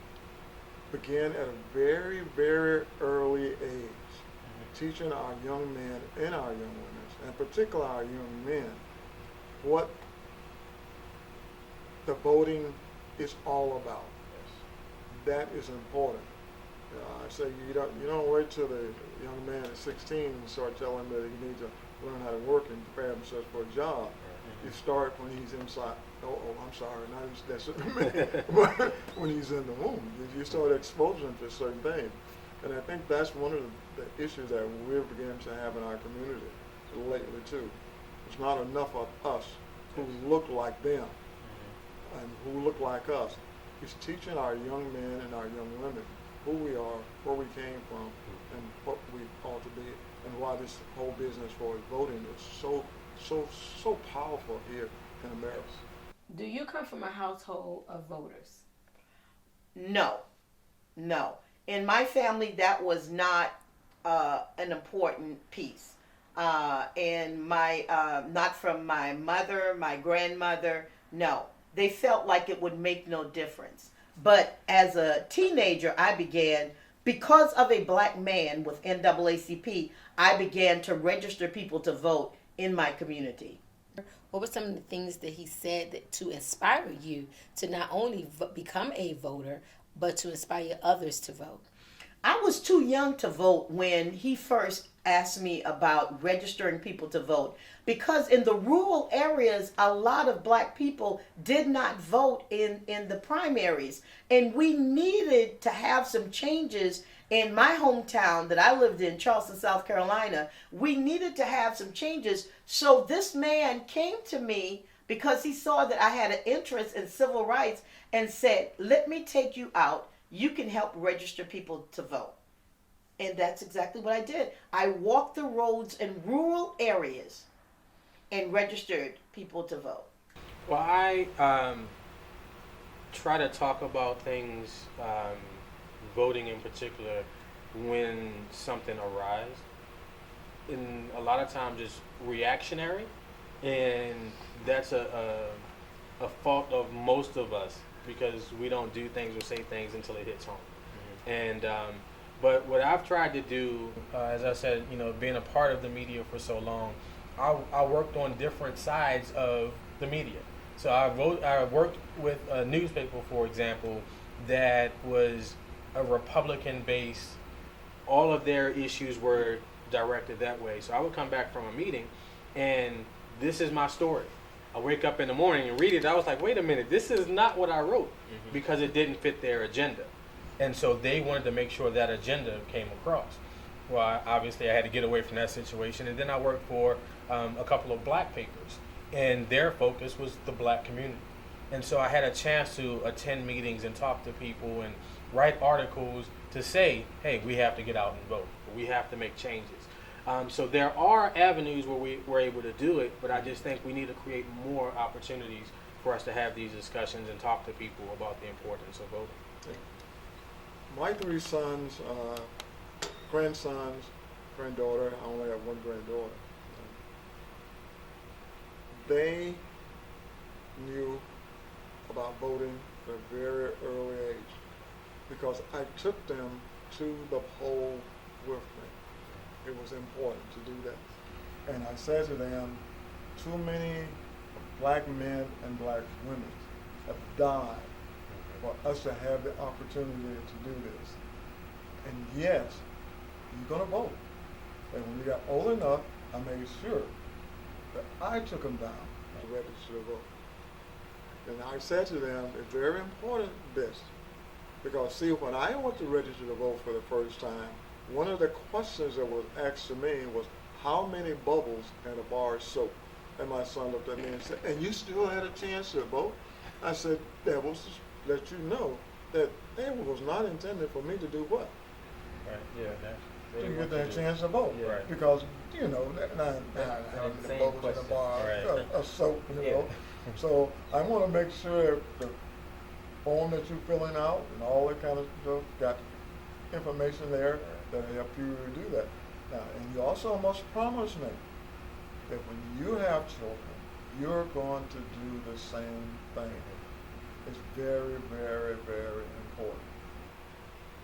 begin at a very, very early age, teaching our young men and our young women, and particularly our young men, what the voting is all about. That is important. I say you don't wait till the young man is 16 and start telling him that he needs to learn how to work and prepare himself for a job. You start when he's inside. I'm sorry, not necessarily, but when he's in the womb, you start exposing him to certain things. And I think that's one of the issues that we're beginning to have in our community lately too. It's not enough of us who look like them and who look like us. It's teaching our young men and our young women who we are, where we came from, and what we ought to be, and why this whole business for voting is so powerful here in America. Do you come from a household of voters? No. In my family, that was not an important piece. And not from my mother, my grandmother, no. They felt like it would make no difference. But as a teenager, I began, because of a black man with NAACP, I began to register people to vote in my community. What were some of the things that he said to inspire you to not only become a voter, but to inspire others to vote? I was too young to vote when he first asked me about registering people to vote, because in the rural areas, a lot of black people did not vote in the primaries. And we needed to have some changes in my hometown that I lived in, Charleston, South Carolina. We needed to have some changes. So this man came to me because he saw that I had an interest in civil rights and said, let me take you out. you can help register people to vote. And that's exactly what I did. I walked the roads in rural areas and registered people to vote. Well, I try to talk about things, voting in particular, when something arises. And a lot of times it's reactionary, and that's a fault of most of us because we don't do things or say things until it hits home. And but what I've tried to do, as I said, being a part of the media for so long, I worked on different sides of the media. So I worked with a newspaper, for example, that was a Republican based. All of their issues were directed that way. So I would come back from a meeting, and this is my story. I wake up in the morning and read it. I was like, wait a minute, this is not what I wrote, because it didn't fit their agenda. And so they wanted to make sure that agenda came across. Well, obviously I had to get away from that situation. And then I worked for a couple of black papers, and their focus was the black community. And so I had a chance to attend meetings and talk to people and write articles to say, hey, we have to get out and vote. We have to make changes. So there are avenues where we're able to do it, but I just think we need to create more opportunities for us to have these discussions and talk to people about the importance of voting. My 3 sons, grandsons, granddaughter, I only have one granddaughter. They knew about voting at a very early age because I took them to the poll with me. It was important to do that. And I said to them, too many black men and black women have died for us to have the opportunity to do this. And yes, you're going to vote. And when we got old enough, I made sure that I took them down to register to vote. And I said to them, it's very important this, because see, when I went to register to vote for the first time, one of the questions that was asked to me was, how many bubbles in a bar of soap? And my son looked at me and said, and you still had a chance to vote? I said, that was to let you know that it was not intended for me to do what? Right, yeah. To get that chance to vote. Yeah. Right. Because, not having the bubbles in a bar of soap, know. So I want to make sure the form that you're filling out and all that kind of stuff got information there that help you to do that. Now, and you also must promise me that when you have children, you're going to do the same thing. It's very, very, very important.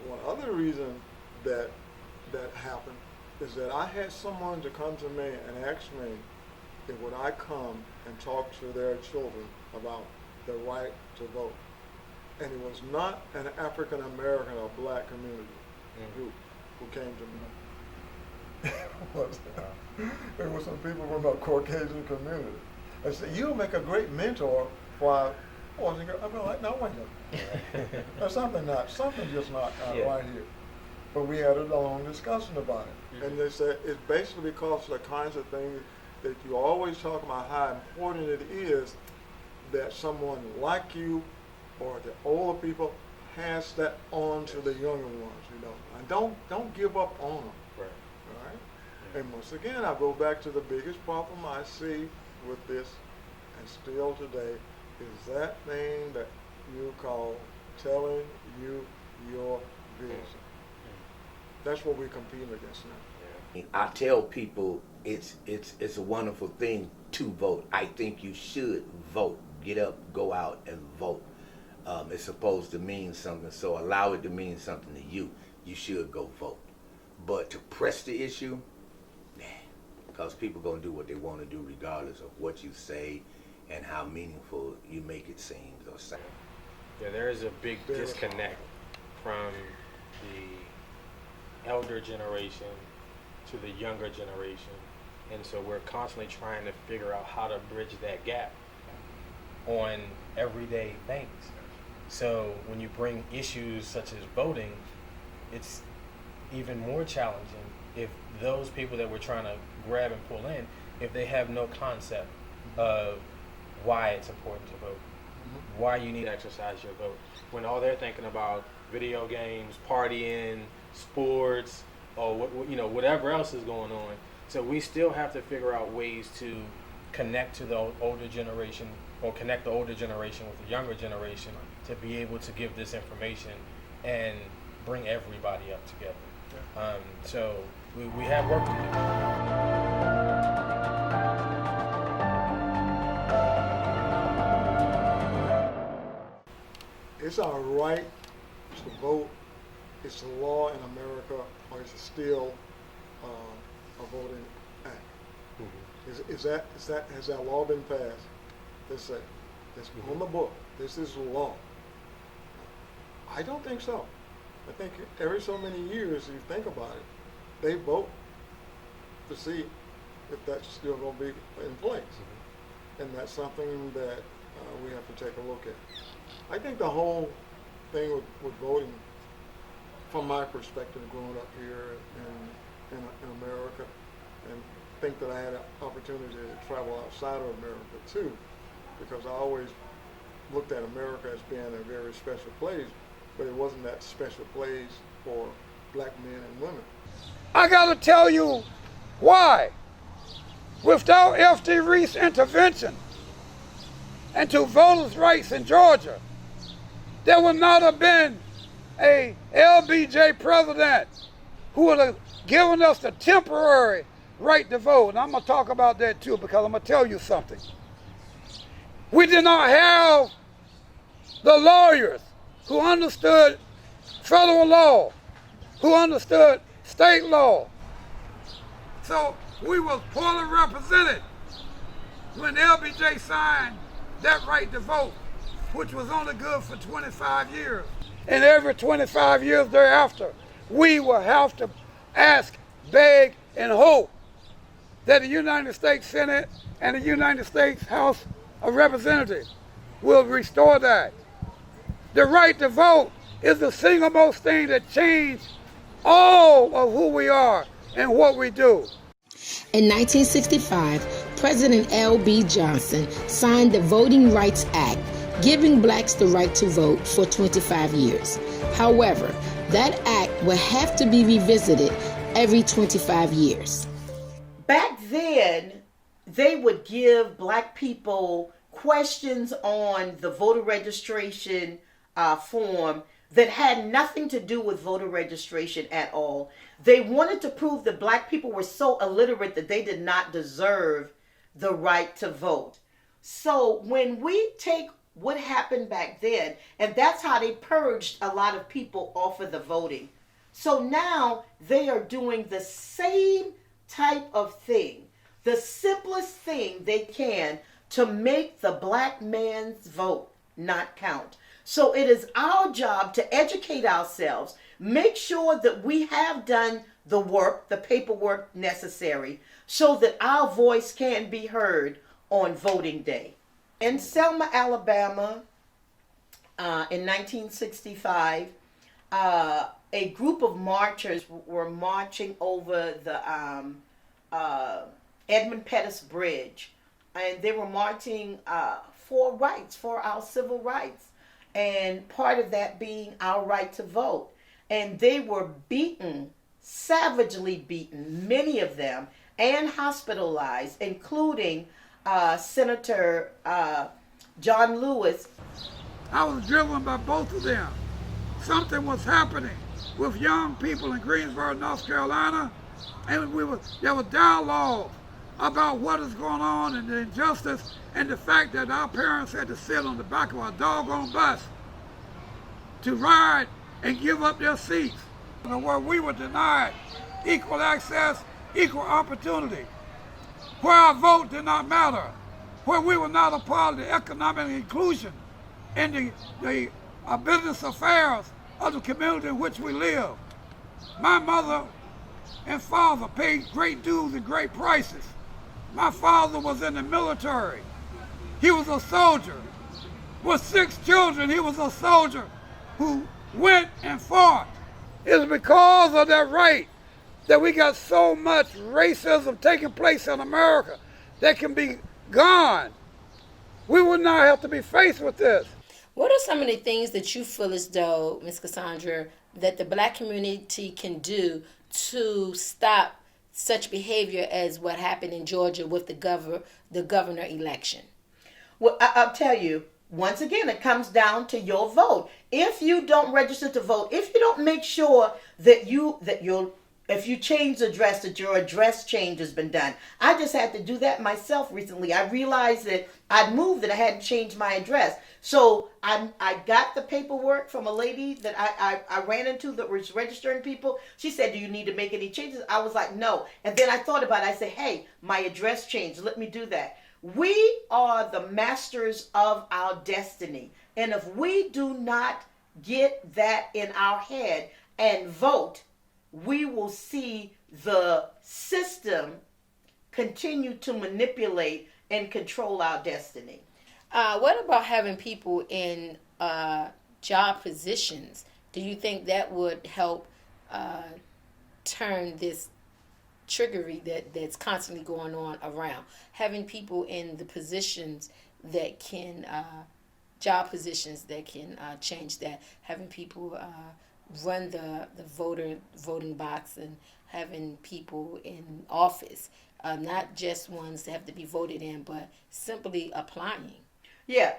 One other reason that happened is that I had someone to come to me and ask me if would I come and talk to their children about the right to vote. And it was not an African American or black community group who came to me. It was some people from a Caucasian community. I said, you'll make a great mentor for our boys and girls. I'm like, no, wait a minute. There's something just not right here. But we had a long discussion about it. And they said it's basically because of the kinds of things that you always talk about, how important it is that someone like you or the older people pass that on to the younger ones, And don't give up on them. Right. All right? And once again, I go back to the biggest problem I see with this, and still today, is that thing that you call telling you your vision. That's what we're competing against now. I tell people it's a wonderful thing to vote. I think you should vote. Get up, go out and vote. It's supposed to mean something, so allow it to mean something to you. You should go vote. But to press the issue, because people going to do what they want to do regardless of what you say and how meaningful you make it seem or sound. Yeah, there is a big disconnect from the elder generation to the younger generation. And so we're constantly trying to figure out how to bridge that gap on everyday things. So when you bring issues such as voting, it's even more challenging if those people that we're trying to grab and pull in, if they have no concept of why it's important to vote, why you need to exercise your vote, when all they're thinking about video games, partying, sports, or whatever else is going on. So we still have to figure out ways to connect to the older generation, or connect the older generation with the younger generation, to be able to give this information and bring everybody up together. So we have work to do. It's our right to vote. It's the law in America, or is it still a voting act? Mm-hmm. Has that law been passed? Let's say it's on the book. This is law. I don't think so. I think every so many years, if you think about it, they vote to see if that's still going to be in place. Mm-hmm. And that's something that we have to take a look at. I think the whole thing with voting, from my perspective, growing up here in America, and think that I had an opportunity to travel outside of America too, because I always looked at America as being a very special place, but it wasn't that special place for black men and women. I gotta tell you why. Without F.D. Reese's intervention into voters' rights in Georgia, there would not have been a LBJ president who would have given us the temporary right to vote. And I'm gonna talk about that too, because I'm gonna tell you something. We did not have the lawyers who understood federal law, who understood state law. So we was poorly represented when LBJ signed that right to vote, which was only good for 25 years. And every 25 years thereafter, we will have to ask, beg, and hope that the United States Senate and the United States House of Representatives will restore that. The right to vote is the single most thing that changed all of who we are and what we do. In 1965, President L.B. Johnson signed the Voting Rights Act, giving blacks the right to vote for 25 years. However, that act will have to be revisited every 25 years. Back then, they would give black people questions on the voter registration form that had nothing to do with voter registration at all. They wanted to prove that black people were so illiterate that they did not deserve the right to vote. So when we take what happened back then, and that's how they purged a lot of people off of the voting. So now they are doing the same type of thing, the simplest thing they can to make the black man's vote not count. So it is our job to educate ourselves, make sure that we have done the work, the paperwork necessary, so that our voice can be heard on voting day. In Selma, Alabama, in 1965, a group of marchers were marching over the Edmund Pettus Bridge, and they were marching for rights, for our civil rights, and part of that being our right to vote. And they were beaten, savagely beaten, many of them, and hospitalized, including Senator John Lewis. I was driven by both of them. Something was happening with young people in Greensboro, North Carolina, and there was dialogue about what is going on and the injustice and the fact that our parents had to sit on the back of a doggone bus to ride and give up their seats, where we were denied equal access, equal opportunity, where our vote did not matter, where we were not a part of the economic inclusion in the business affairs of the community in which we live. My mother and father paid great dues and great prices. My father was in the military. He was a soldier. With 6 children, he was a soldier who went and fought. It's because of that right that we got so much racism taking place in America that can be gone. We would not have to be faced with this. What are some of the things that you feel as though, Ms. Cassandra, that the black community can do to stop such behavior as what happened in Georgia with the governor election? Well, I'll tell you, once again, it comes down to your vote. If you don't register to vote, if you don't make sure that if you change the address, that your address change has been done. I just had to do that myself recently. I realized that I'd moved and I hadn't changed my address. So I got the paperwork from a lady that I ran into that was registering people. She said, do you need to make any changes? I was like, no. And then I thought about it. I said, hey, my address changed. Let me do that. We are the masters of our destiny. And if we do not get that in our head and vote, we will see the system continue to manipulate and control our destiny. What about having people in job positions? Do you think that would help turn this trickery that's constantly going on around? Having people in the positions that can, job positions that can change that. Having people run the voting box, and having people in office, not just ones that have to be voted in, but simply applying. Yeah.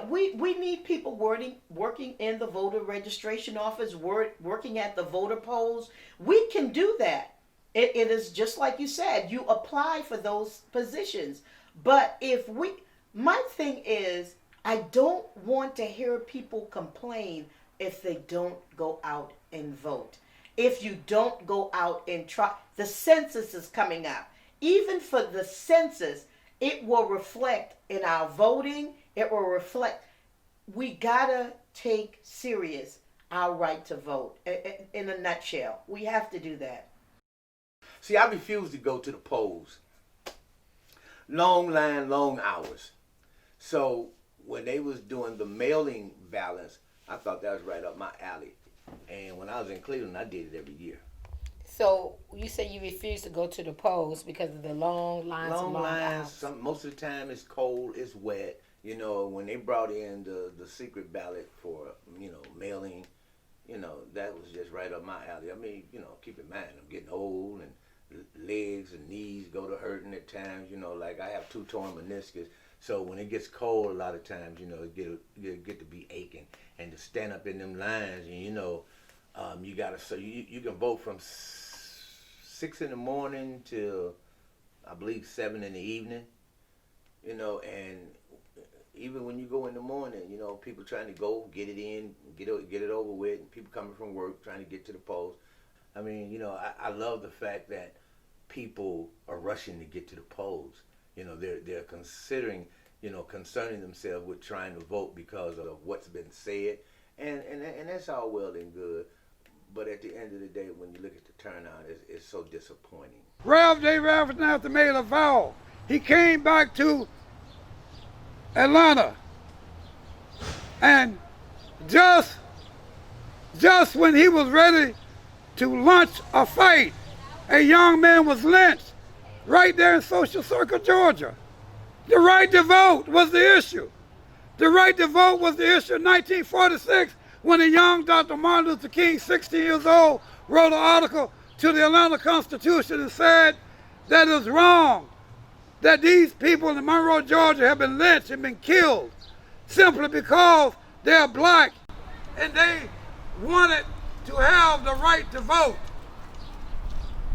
We need people working in the voter registration office, working at the voter polls. We can do that. It is just like you said, you apply for those positions. But my thing is, I don't want to hear people complain if they don't go out and vote. If you don't go out and try, the census is coming up. Even for the census, it will reflect in our voting. It will reflect. We gotta take serious our right to vote. In a nutshell, we have to do that. See, I refuse to go to the polls. Long line, long hours. So when they was doing the mailing ballots, I thought that was right up my alley. And when I was in Cleveland, I did it every year. So you say you refuse to go to the polls because of the long lines. Long lines. Most of the time it's cold, it's wet. You know, when they brought in the secret ballot for, mailing, that was just right up my alley. I mean, keep in mind, I'm getting old and legs and knees go to hurting at times. Like I have 2 torn meniscus. So when it gets cold, a lot of times, it get to be aching. And to stand up in them lines, and you gotta, so you can vote from 6 in the morning till I believe 7 in the evening. And even when you go in the morning, people trying to go get it in, get it over with, and people coming from work trying to get to the polls. I mean, I love the fact that people are rushing to get to the polls. They're considering, concerning themselves with trying to vote because of what's been said, and that's all well and good. But at the end of the day, when you look at the turnout, it's so disappointing. Rev J. Rafferty made a vow. He came back to Atlanta, and just when he was ready to launch a fight, a young man was lynched right there in Social Circle, Georgia. The right to vote was the issue. The right to vote was the issue in 1946 when a young Dr. Martin Luther King, 16 years old, wrote an article to the Atlanta Constitution and said that it was wrong that these people in Monroe, Georgia have been lynched and been killed simply because they're black, and they wanted to have the right to vote.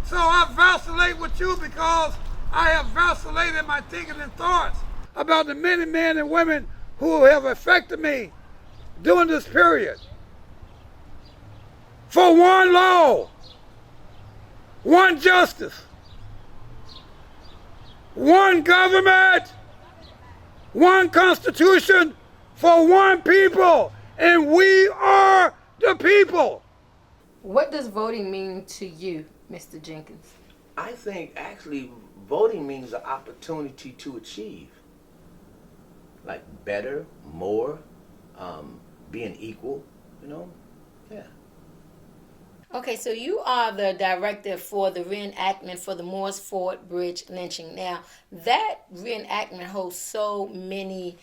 So I vacillate with you because I have vacillated in my thinking and thoughts about the many men and women who have affected me during this period. For one law, one justice, one government, one constitution for one people, and we are the people. What does voting mean to you, Mr. Jenkins? I think actually voting means the opportunity to achieve. Like better, more, being equal, yeah. Okay, so you are the director for the reenactment for the Morse Ford Bridge lynching. Now, that reenactment holds so many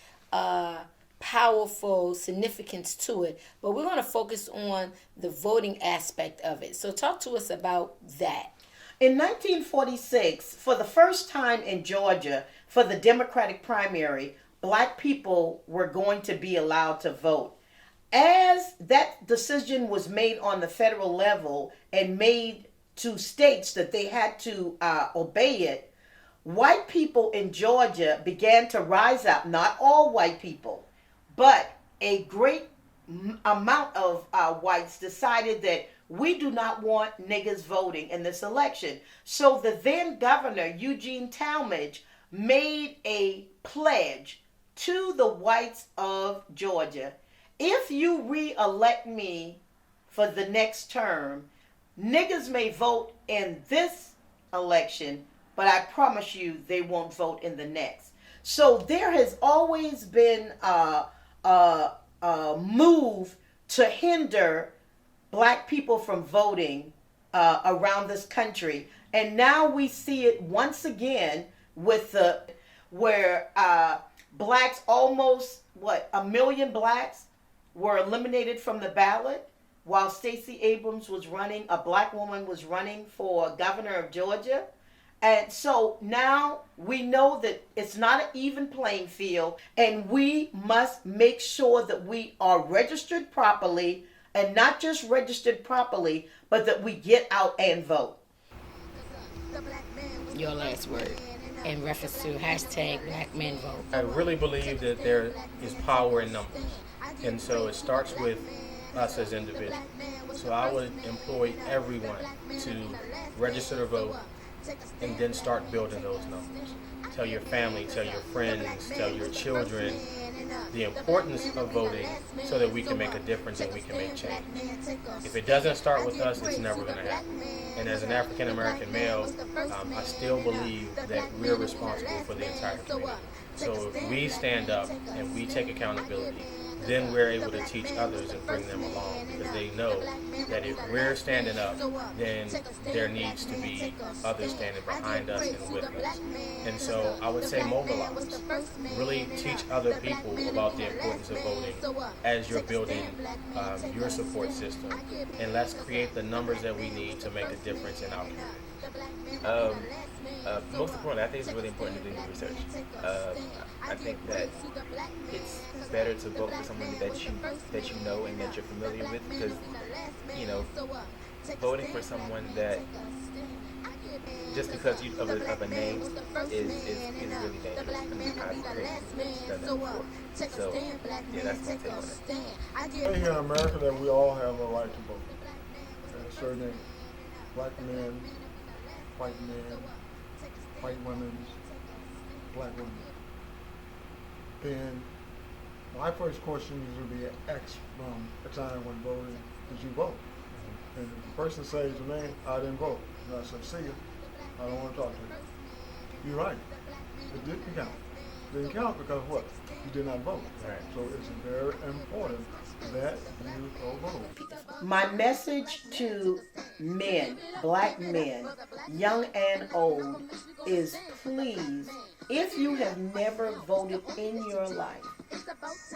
powerful significance to it, but we're going to focus on the voting aspect of it. So talk to us about that. In 1946, for the first time in Georgia, for the Democratic primary, black people were going to be allowed to vote. As that decision was made on the federal level and made to states that they had to obey it, white people in Georgia began to rise up. Not all white people, but a great amount of whites decided that we do not want niggas voting in this election. So the then governor, Eugene Talmadge, made a pledge to the whites of Georgia. If you re-elect me for the next term, niggas may vote in this election, but I promise you they won't vote in the next. So there has always been a move to hinder black people from voting around this country. And now we see it once again with where blacks, almost, 1 million blacks were eliminated from the ballot while Stacey Abrams was running, a black woman was running for governor of Georgia. And so now we know that it's not an even playing field, and we must make sure that we are registered properly, and not just registered properly, but that we get out and vote. Your last word in reference to hashtag Black Men Vote. I really believe that there is power in numbers. And so it starts with us as individuals. So I would employ everyone to register to vote and then start building those numbers. Tell your family, tell your friends, tell your children the importance of voting so that we can make a difference and we can make change. If it doesn't start with us, it's never going to happen. And as an African American male, I still believe that we're responsible for the entire community. So if we stand up and we take accountability, then we're able to teach others and bring them along, because they know that if we're standing up, then there needs to be others standing behind us and with us. And so I would say mobilize. Really teach other people about the importance of voting as you're building your support system. And let's create the numbers that we need to make a difference in our community. Most importantly, I think it's really important to do your research. I think that it's better to vote for someone that you know and that you're familiar with, because voting for someone that just because of a name is really dangerous. I mean, I've done that before. So yeah, that's my take on it. Here in America, that we all have a right to vote. At a certain age, black men, white men, white women, black women. And my first question is to be asked from a time when voting, did you vote? And if the person says to me, I didn't vote, and I said, see you, I don't want to talk to you. You're right. It didn't count. It didn't count because what? You did not vote. Right. So it's very important that you go vote. My message to men, black men, young and old, is please, if you have never voted in your life,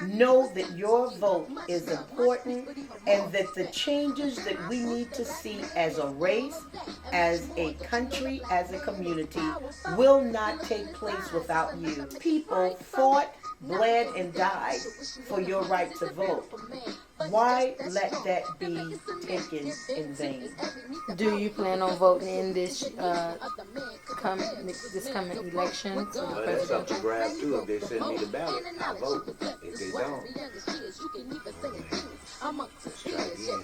know that your vote is important, and that the changes that we need to see as a race, as a country, as a community will not take place without you. People fought, bled, and died for your right to vote. Why let that be taken in vain? Do you plan on voting in this coming election for the Well, that's up to presidential? grab too. If they send me the ballot, I'll vote. If they don't, let's try again.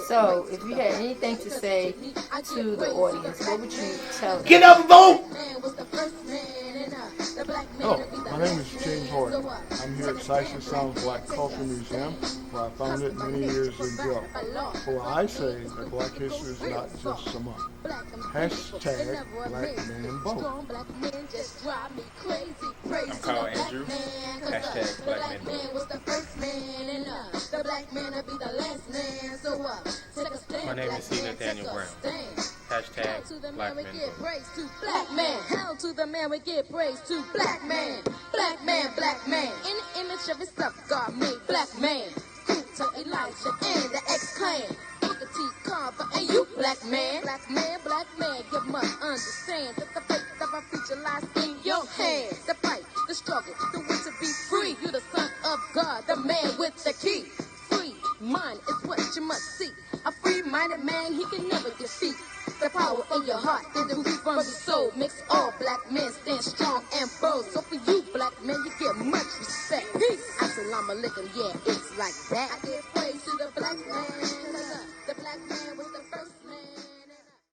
So, if you had anything to say to the audience, what would you tell them? Get up and vote! Hello, my name is James Horton. I'm here at Sights and Sounds Black Culture Museum, where I founded many years ago. Where I say that black history is not just a month. Hashtag Black Men Vote. I'm Carl Andrew. Hashtag Black Men Vote. My name is C. Nathaniel Brown. Hashtag Black Men Vote. Black man, hell to the man, we give praise to black man, black man, black struggle. The way to be free. You're the son of God, the man with the key. Free mind is what you must see. A free-minded man, he can never defeat. The power in your heart and the root from your soul makes all black men stand strong and bold. So for you, black men, you get much respect. Peace. Assalamu alaikum, yeah, it's like that. I give praise to the black man. The black man was the first.